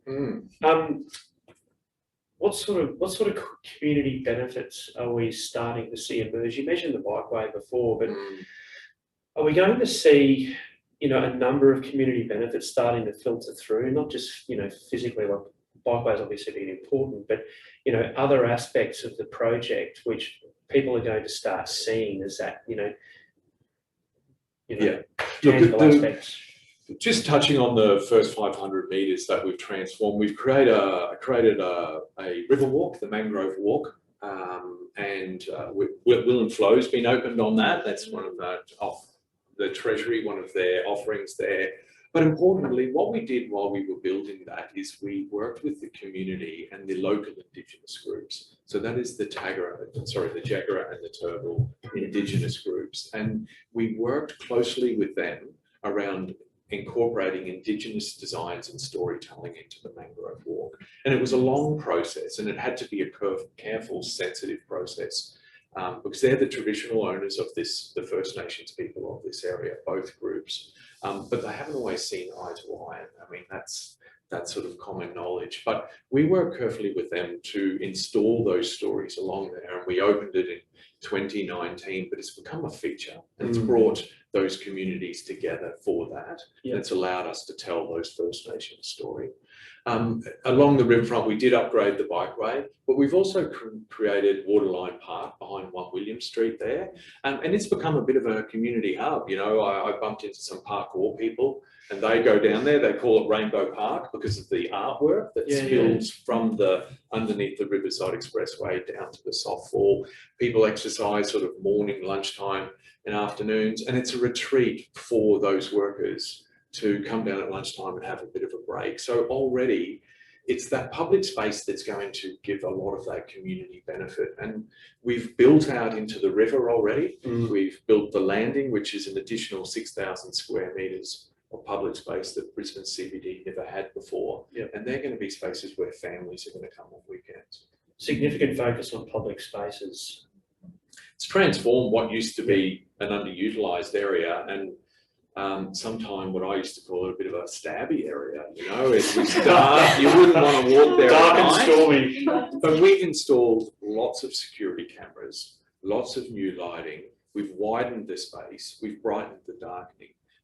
What sort of community benefits are we starting to see emerge? You mentioned the bikeway before, but are we going to see, you know, a number of community benefits starting to filter through, not just, you know, physically, like bikeways obviously being important, but, you know, other aspects of the project which people are going to start seeing as that, tangible aspects. Just touching on the first 500 metres that we've transformed, we've created a river walk, the Mangrove Walk, and Will and Flow's been opened on that. That's one of the Treasury, one of their offerings there. But importantly, what we did while we were building that is we worked with the community and the local Indigenous groups. So that is the Jagera and the Turrbal Indigenous groups. And we worked closely with them around incorporating Indigenous designs and storytelling into the Mangrove Walk. And it was a long process, and it had to be a careful, sensitive process. Because they're the traditional owners of the First Nations people of this area, both groups, but they haven't always seen eye to eye. I mean, that sort of common knowledge. But we work carefully with them to install those stories along there, and we opened it in 2019, but it's become a feature, and it's brought those communities together for that. And it's allowed us to tell those First Nations story. Along the riverfront, we did upgrade the bikeway, but we've also created Waterline Park behind 1 William Street there. And it's become a bit of a community hub. You know, I bumped into some parkour people, and they go down there, they call it Rainbow Park because of the artwork that spills from the underneath the Riverside Expressway down to the soft fall. People exercise sort of morning, lunchtime and afternoons, and it's a retreat for those workers to come down at lunchtime and have a bit of a break. So already it's that public space that's going to give a lot of that community benefit. And we've built out into the river already. We've built the landing, which is an additional 6,000 square metres of public space that Brisbane CBD never had before. And they're going to be spaces where families are going to come on weekends. Significant focus on public spaces. It's transformed what used to be an underutilised area, and sometime what I used to call it a bit of a stabby area. You know, it was dark, you wouldn't want to walk there Dark at and night. stormy. But we've installed lots of security cameras, lots of new lighting. We've widened the space, we've brightened the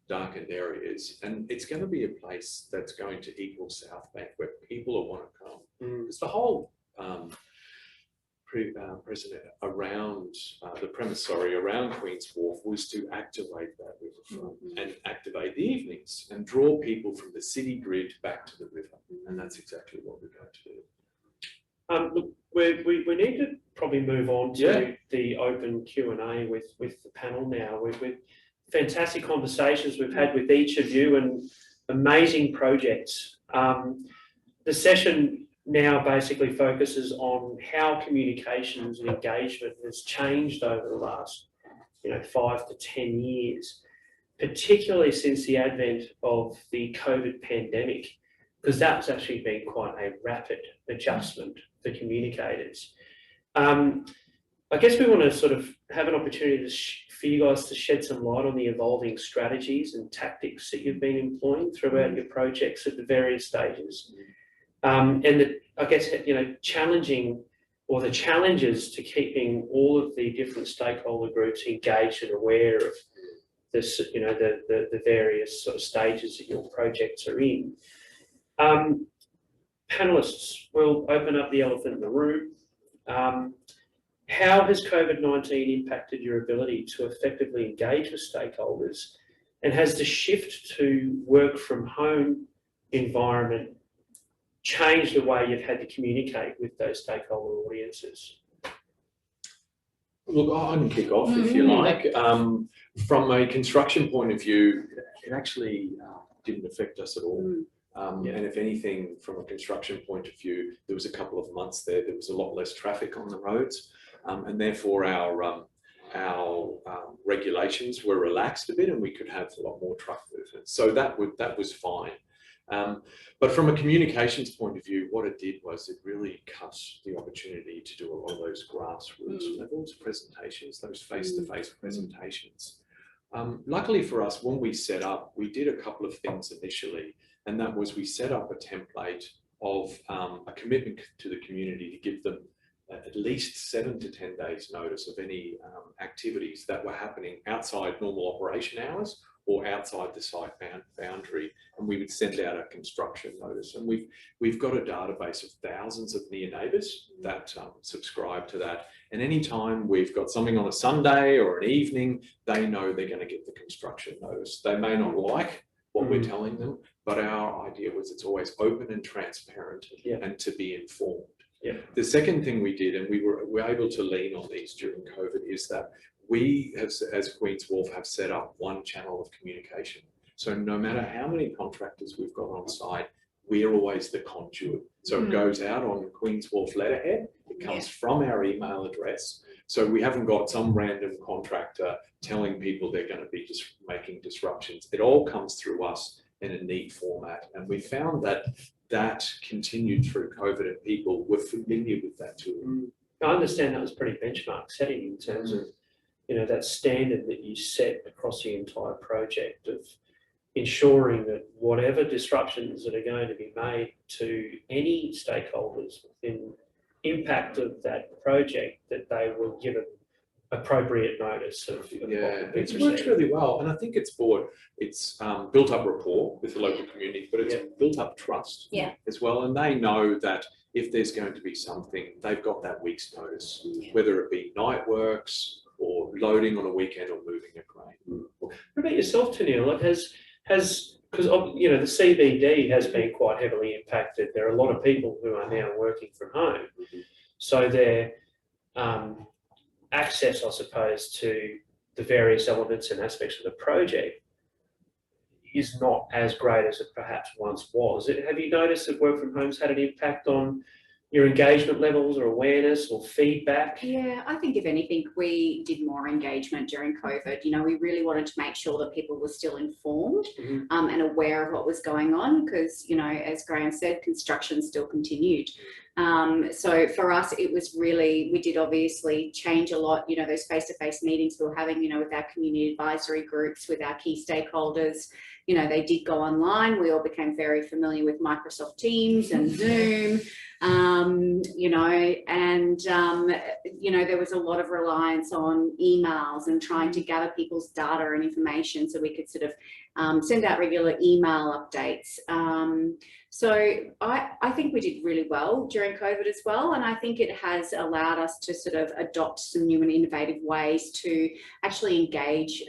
darkened areas, and it's going to be a place that's going to equal South Bank, where people will want to come. It's the whole precedent around the premise, around Queen's Wharf was to activate that riverfront and activate the evenings and draw people from the city grid back to the river, and that's exactly what we're going to do. Look, we need to probably move on to the open Q&A with the panel now. With fantastic conversations we've had with each of you and amazing projects. The session now basically focuses on how communications and engagement has changed over the last 5 to 10 years, particularly since the advent of the COVID pandemic, because that's actually been quite a rapid adjustment for communicators. I guess we want to sort of have an opportunity for you guys to shed some light on the evolving strategies and tactics that you've been employing throughout your projects at the various stages. And I guess, challenging, or the challenges to keeping all of the different stakeholder groups engaged and aware of this, the various sort of stages that your projects are in. Panelists, we'll open up the elephant in the room. How has COVID-19 impacted your ability to effectively engage with stakeholders? And has the shift to work from home environment changed the way you've had to communicate with those stakeholder audiences? Look, I can kick off if you like. From a construction point of view, it actually didn't affect us at all. And if anything, from a construction point of view, there was a couple of months there was a lot less traffic on the roads, and therefore our regulations were relaxed a bit, and we could have a lot more truck movement. So that was fine. But from a communications point of view, what it did was it really cut the opportunity to do a lot of those grassroots levels presentations, those face-to-face presentations. Luckily for us, when we set up, we did a couple of things initially, and that was we set up a template of a commitment to the community to give them at least 7 to 10 days notice of any activities that were happening outside normal operation hours or outside the site boundary, and we would send out a construction notice. And we've got a database of thousands of near neighbours that subscribe to that. And anytime we've got something on a Sunday or an evening, they know they're going to get the construction notice. They may not like what we're telling them, but our idea was it's always open and transparent and to be informed. The second thing we did, and we were able to lean on these during COVID, is that we, as Queen's Wharf, have set up one channel of communication. So no matter how many contractors we've got on site, we're always the conduit. So it goes out on Queen's Wharf letterhead. It comes from our email address. So we haven't got some random contractor telling people they're going to be just making disruptions. It all comes through us in a neat format. And we found that continued through COVID, and people were familiar with that tool. I understand that was pretty benchmark setting in terms of, that standard that you set across the entire project of ensuring that whatever disruptions that are going to be made to any stakeholders within impact of that project, that they will give it appropriate notice of what would be it's worked really well, and I think it's built up rapport with the local community, but it's built up trust as well, and they know that if there's going to be something, they've got that week's notice, whether it be night works or loading on a weekend or moving a crane. What about yourself, Teneale? Because you know, the CBD has been quite heavily impacted. There are a lot of people who are now working from home, so their access, I suppose, to the various elements and aspects of the project is not as great as it perhaps once was. Have you noticed that work from home's had an impact on your engagement levels or awareness or feedback? Yeah, I think if anything, we did more engagement during COVID. You know, we really wanted to make sure that people were still informed and aware of what was going on because, you know, as Graham said, construction still continued. So for us, it was really, we did obviously change a lot, you know, those face-to-face meetings we were having, you know, with our community advisory groups, with our key stakeholders, you know, they did go online. We all became very familiar with Microsoft Teams and Zoom, you know, and, you know, there was a lot of reliance on emails and trying to gather people's data and information so we could sort of send out regular email updates. So I think we did really well during COVID as well, and I think it has allowed us to sort of adopt some new and innovative ways to actually engage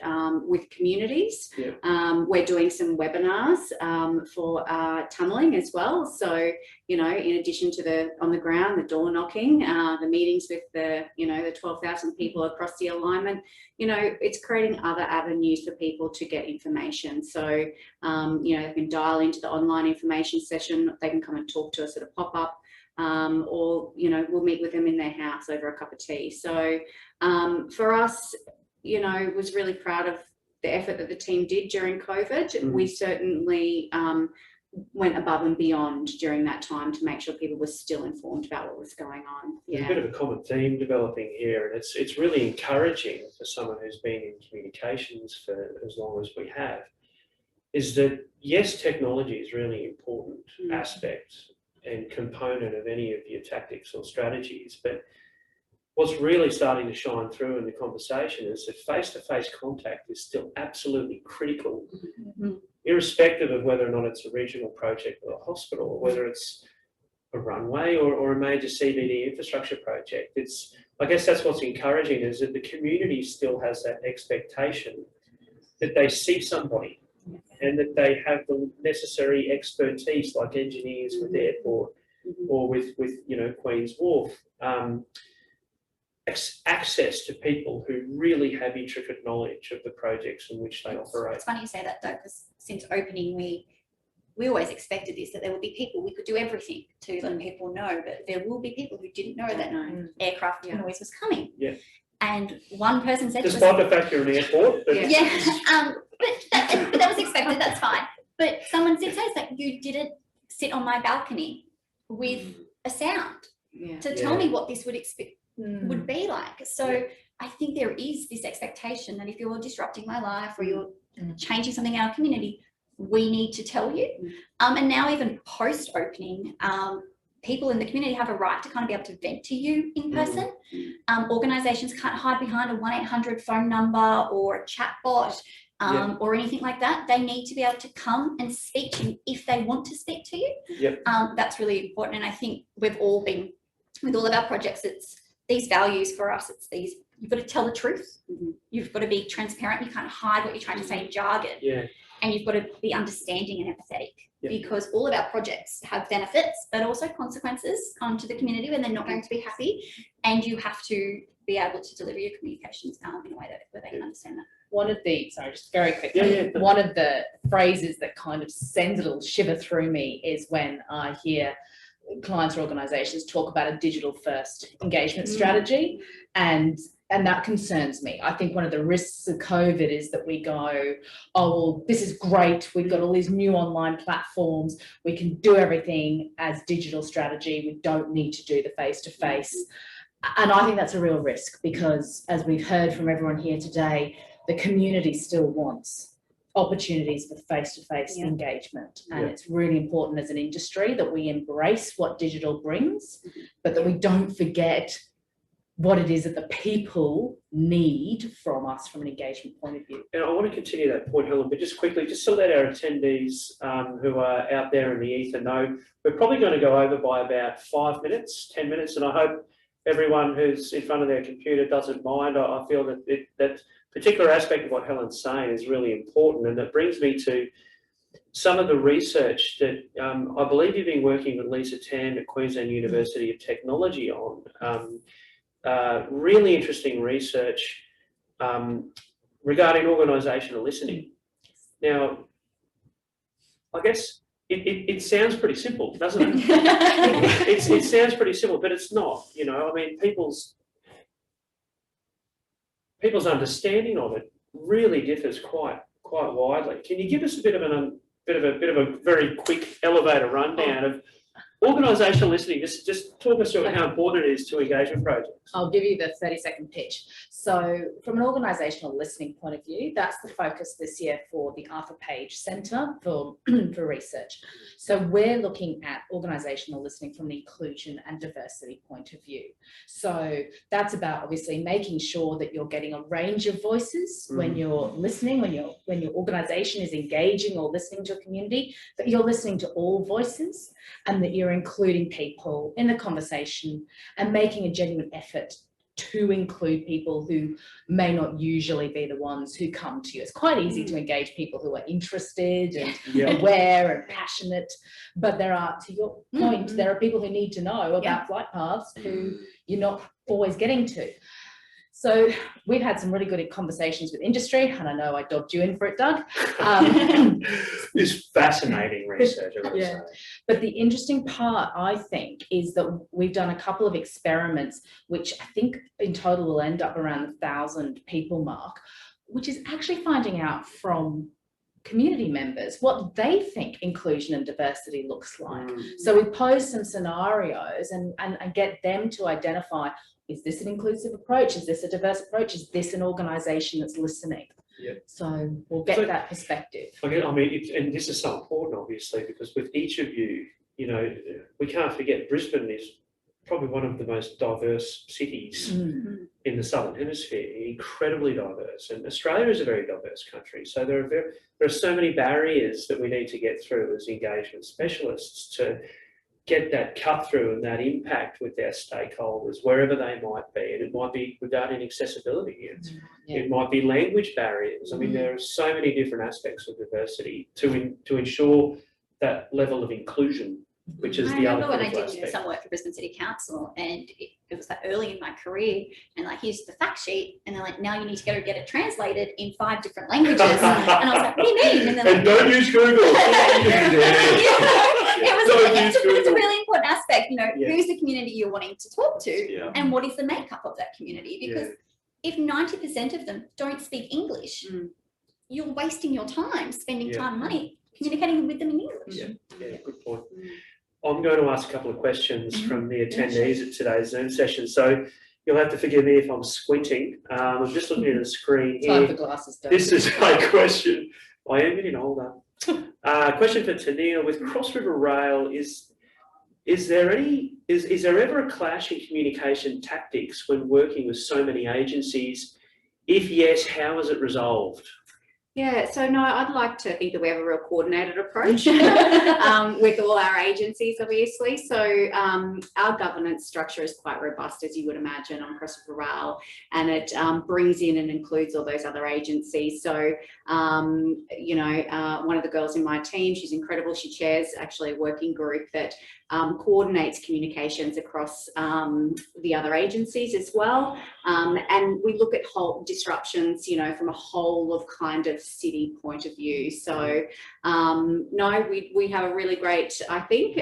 with communities. We're doing some webinars for tunnelling as well. So, you know, in addition to the on the ground, the door knocking, the meetings with the, you know, the 12,000 people across the alignment, you know, it's creating other avenues for people to get information. So, you know, they can dial into the online information session, they can come and talk to us at a pop-up, or, you know, we'll meet with them in their house over a cup of tea. So for us, you know, was really proud of the effort that the team did during COVID. We certainly went above and beyond during that time to make sure people were still informed about what was going on. There's a bit of a common theme developing here, and it's really encouraging for someone who's been in communications for as long as we have, is that yes, technology is really important aspect and component of any of your tactics or strategies, but what's really starting to shine through in the conversation is that face-to-face contact is still absolutely critical, irrespective of whether or not it's a regional project or a hospital, or whether it's a runway or a major CBD infrastructure project. I guess that's what's encouraging, is that the community still has that expectation that they see somebody and that they have the necessary expertise, like engineers with the airport or with you know, Queen's Wharf, access to people who really have intricate knowledge of the projects in which they operate. It's funny you say that, Doug, because since opening we always expected this, that there would be people, we could do everything to let people know, but there will be people who didn't know that aircraft noise was coming. And one person said, despite the fact you're an airport, but but that was expected, that's fine. But someone did say, it's like, you didn't sit on my balcony with a sound to tell me what this would be like. So I think there is this expectation that if you're disrupting my life or you're changing something in our community, we need to tell you. And now even post-opening, people in the community have a right to kind of be able to vent to you in person. Organisations can't hide behind a 1-800 phone number or a chat bot or anything like that. They need to be able to come and speak to you if they want to speak to you. That's really important. And I think we've all been, with all of our projects, it's these values for us, it's these, you've got to tell the truth. You've got to be transparent. You can't hide what you're trying to say in jargon. And you've got to be understanding and empathetic, because all of our projects have benefits, but also consequences to the community when they're not going to be happy. And you have to be able to deliver your communications in a way that where they can understand that. One of the, sorry, just very quickly, one of the phrases that kind of sends a little shiver through me is when I hear clients or organisations talk about a digital first engagement strategy, and that concerns me. I think one of the risks of COVID is that we go, oh, well, this is great. We've got all these new online platforms. We can do everything as digital strategy. We don't need to do the face-to-face. And I think that's a real risk, because as we've heard from everyone here today, the community still wants opportunities for face-to-face engagement. And it's really important as an industry that we embrace what digital brings, but that we don't forget what it is that the people need from us from an engagement point of view. And I want to continue that point, Helen, but just quickly, just to let our attendees who are out there in the ether know, we're probably going to go over by about 5 minutes, 10 minutes, and I hope everyone who's in front of their computer doesn't mind. I feel that that particular aspect of what Helen's saying is really important, and it brings me to some of the research that I believe you've been working with Lisa Tan at Queensland University of Technology on. Really interesting research regarding organisational listening. Now, I guess it sounds pretty simple, doesn't it? It sounds pretty simple, but it's not. You know, I mean, people's understanding of it really differs quite widely. Can you give us a bit of a very quick elevator rundown of organisational listening? Just talk us through how important it is to engagement projects. I'll give you the 30-second pitch. So from an organisational listening point of view, that's the focus this year for the Arthur Page Centre for research. So we're looking at organisational listening from the inclusion and diversity point of view. So that's about obviously making sure that you're getting a range of voices when you're listening, when your organisation is engaging or listening to a community, that you're listening to all voices and that you're including people in the conversation and making a genuine effort to include people who may not usually be the ones who come to you. It's quite easy to engage people who are interested and aware and passionate, but there are, to your point, there are people who need to know about flight paths who you're not always getting to. So we've had some really good conversations with industry, and I know I dobbed you in for it, Doug. It's fascinating research, I would say. But the interesting part, I think, is that we've done a couple of experiments, which I think in total will end up around the 1,000 people mark, which is actually finding out from community members what they think inclusion and diversity looks like. So we pose some scenarios and get them to identify, is this an inclusive approach? Is this a diverse approach? Is this an organisation that's listening? So we'll get that perspective. I mean, and this is so important, obviously, because with each of you, you know, we can't forget Brisbane is probably one of the most diverse cities in the Southern Hemisphere, incredibly diverse. And Australia is a very diverse country. So there are so many barriers that we need to get through as engagement specialists to get that cut through and that impact with our stakeholders, wherever they might be. And it might be regarding accessibility. It might be language barriers. I mean, there are so many different aspects of diversity to ensure that level of inclusion, which is the other I remember when I did aspect. some work for Brisbane City Council, and it was like early in my career, and like, here's the fact sheet, and they're like, now you need to go get it translated in 5 different languages. And I was like, what do you mean? And, and don't use Google. It's a really important aspect, you know, who's the community you're wanting to talk to and what is the makeup of that community? Because if 90% of them don't speak English, you're wasting your time spending time and money communicating with them in English. Yeah, good point. I'm going to ask a couple of questions from the attendees at today's Zoom session. So you'll have to forgive me if I'm squinting. I'm just looking at the screen here. Time for glasses, Doug. This is my question. I am getting older. Question for Teneale. With Cross River Rail, is there ever a clash in communication tactics when working with so many agencies? If yes, how is it resolved? Yeah, so no, I'd like to think that we have a real coordinated approach with all our agencies, obviously. So our governance structure is quite robust, as you would imagine, on Cross River Rail, and it brings in and includes all those other agencies. So, you know, one of the girls in my team, she's incredible. She chairs actually a working group that coordinates communications across the other agencies as well. And we look at whole disruptions, you know, from a whole of kind of city point of view. So no, we have a really great, I think,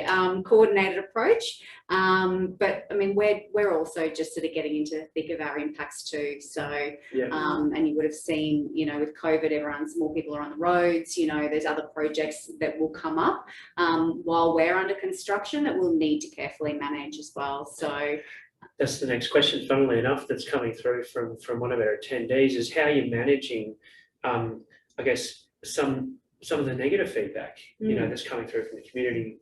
coordinated approach. But I mean, we're also just sort of getting into the thick of our impacts too. So, and you would have seen, you know, with COVID, more people are on the roads, you know, there's other projects that will come up while we're under construction that we'll need to carefully manage as well. So that's the next question, funnily enough, that's coming through from one of our attendees, is how you're managing, I guess, some of the negative feedback, you know, that's coming through from the community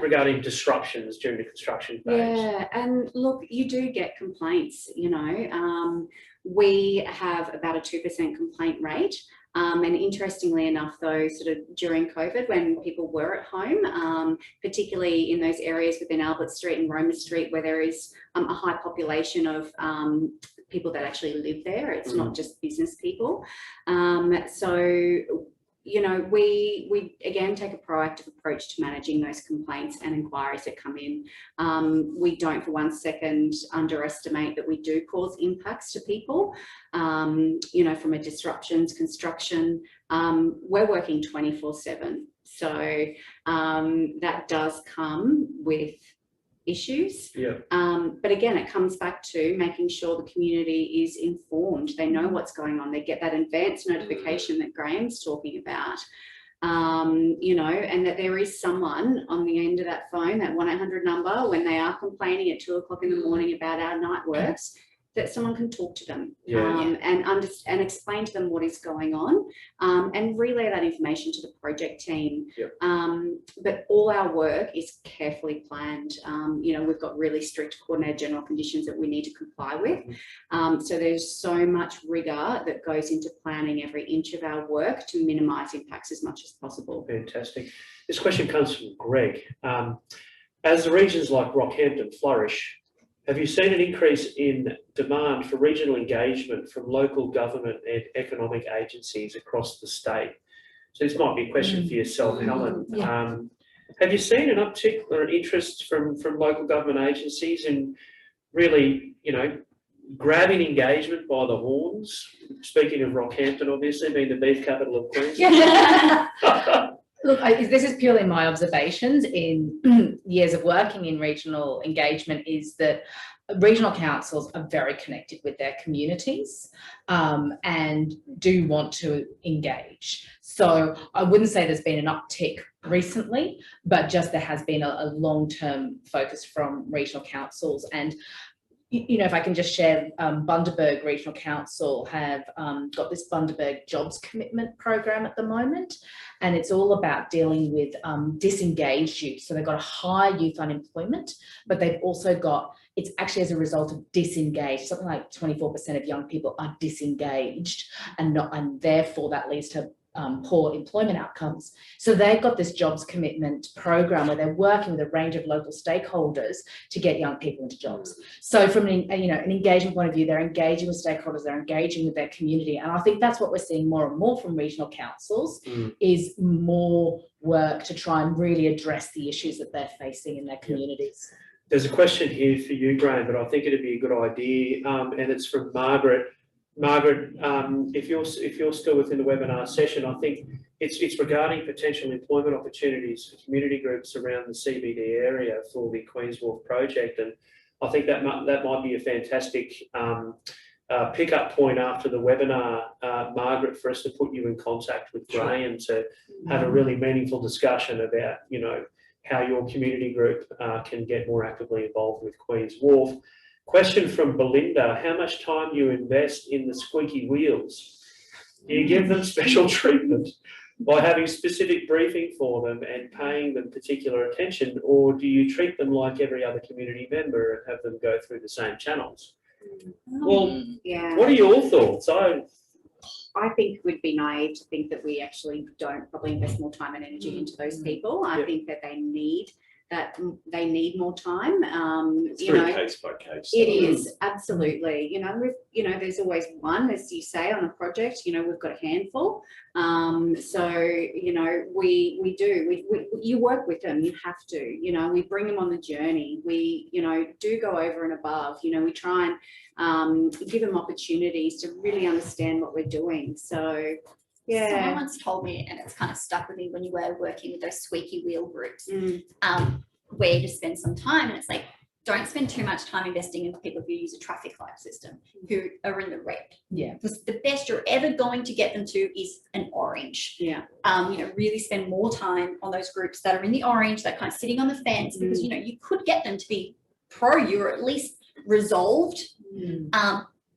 regarding disruptions during the construction phase. Yeah, and look, you do get complaints, you know. We have about a 2% complaint rate. And interestingly enough, though, sort of during COVID, when people were at home, particularly in those areas within Albert Street and Roma Street, where there is a high population of people that actually live there, it's not just business people. So, you know, we again take a proactive approach to managing those complaints and inquiries that come in. We don't for one second underestimate that we do cause impacts to people, you know, from a disruptions, construction. We're working 24/7. So that does come with issues. But again, it comes back to making sure the community is informed. They know what's going on. They get that advance notification that Graham's talking about, you know, and that there is someone on the end of that phone, that 1-800 number, when they are complaining at 2 o'clock in the morning about our night works, that someone can talk to them and explain to them what is going on, and relay that information to the project team. But all our work is carefully planned. You know, we've got really strict coordinated general conditions that we need to comply with. So there's so much rigour that goes into planning every inch of our work to minimise impacts as much as possible. Fantastic. This question comes from Greg. As the regions like Rockhampton flourish, have you seen an increase in demand for regional engagement from local government and economic agencies across the state? So this might be a question for yourself, Helen. Have you seen an uptick or an interest from local government agencies in really, you know, grabbing engagement by the horns? Speaking of Rockhampton, obviously being the beef capital of Queensland. Look, this is purely my observations in years of working in regional engagement, is that regional councils are very connected with their communities and do want to engage. So I wouldn't say there's been an uptick recently, but just there has been a long-term focus from regional councils. And you know, if I can just share, Bundaberg Regional Council have got this Bundaberg Jobs Commitment program at the moment, and it's all about dealing with disengaged youth. So they've got a high youth unemployment, but they've also got, it's actually as a result of disengaged, something like 24% of young people are disengaged, and therefore that leads to poor employment outcomes. So they've got this jobs commitment program where they're working with a range of local stakeholders to get young people into jobs. So from an engagement point of view, they're engaging with stakeholders, they're engaging with their community, and I think that's what we're seeing more and more from regional councils, is more work to try and really address the issues that they're facing in their communities. There's a question here for you, Graham, but I think it'd be a good idea, and it's from Margaret. Margaret, if you're still within the webinar session, I think it's regarding potential employment opportunities for community groups around the CBD area for the Wharf project, and I think that might be a fantastic pick-up point after the webinar, Margaret, for us to put you in contact with Graham to have a really meaningful discussion about, you know, how your community group can get more actively involved with Wharf. Question from Belinda: how much time do you invest in the squeaky wheels? Do you give them special treatment by having specific briefing for them and paying them particular attention, or do you treat them like every other community member and have them go through the same channels? Well, what are your thoughts? I think we'd be naive to think that we actually don't probably invest more time and energy into those people. I think that they need more time. It's very case by case. It is, absolutely. You know, there's always one, as you say, on a project. You know, we've got a handful. So you know, you work with them. You have to. You know, we bring them on the journey. We, you know, do go over and above. You know, we try and give them opportunities to really understand what we're doing. So. Yeah. Someone once told me, and it's kind of stuck with me when you were working with those squeaky wheel groups, where you just spend some time, and it's like, don't spend too much time investing into people who use a traffic light system, who are in the red. Yeah. Because the best you're ever going to get them to is an orange. Yeah. You know, really spend more time on those groups that are in the orange, that kind of sitting on the fence, because, you know, you could get them to be pro-you or at least resolved.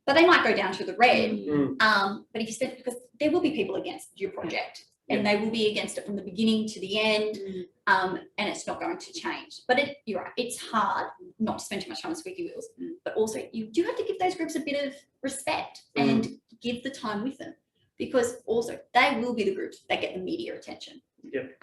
But they might go down to the red. But if you spend, because there will be people against your project. and they will be against it from the beginning to the end, and it's not going to change. But you're right, it's hard not to spend too much time on squeaky wheels, but also you do have to give those groups a bit of respect and give the time with them, because also they will be the groups that get the media attention. Yep.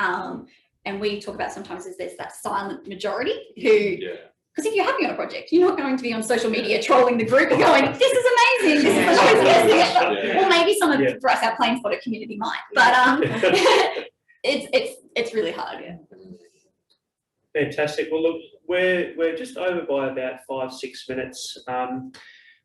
And we talk about sometimes is there's that silent majority who, because if you're happy on a project, you're not going to be on social media trolling the group and going, this is amazing, this is amazing. Or maybe some of for us, our plane spotter community might, but it's really hard. Fantastic. Well, look, we're just over by about 5-6 minutes.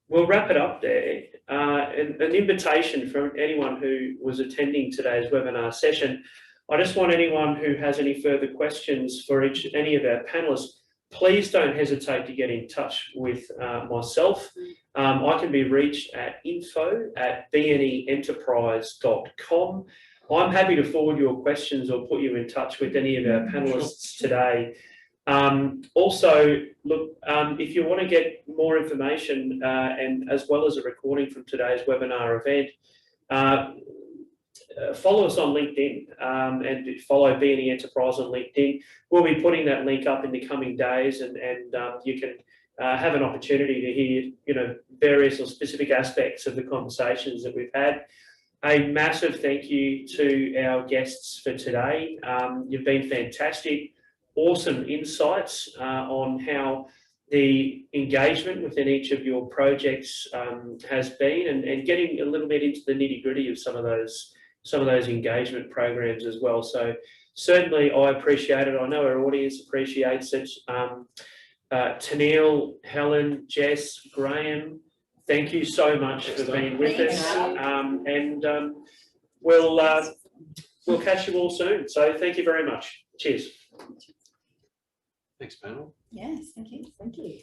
We'll wrap it up there. An invitation from anyone who was attending today's webinar session. I just want anyone who has any further questions for any of our panelists, please don't hesitate to get in touch with myself. I can be reached at info@bneenterprise.com. I'm happy to forward your questions or put you in touch with any of our panelists today. Also, look, if you want to get more information and as well as a recording from today's webinar event, follow us on LinkedIn and follow BNE Enterprise on LinkedIn. We'll be putting that link up in the coming days, and you can have an opportunity to hear, various or specific aspects of the conversations that we've had. A massive thank you to our guests for today. You've been fantastic, awesome insights on how the engagement within each of your projects has been, and getting a little bit into the nitty-gritty of some of those engagement programs as well. So certainly I appreciate it. I know our audience appreciates it. Teneale, Helen, Jess, Graham, thank you so much for being with us. We'll catch you all soon. So thank you very much. Cheers. Thanks, panel. Yes, thank you. Thank you.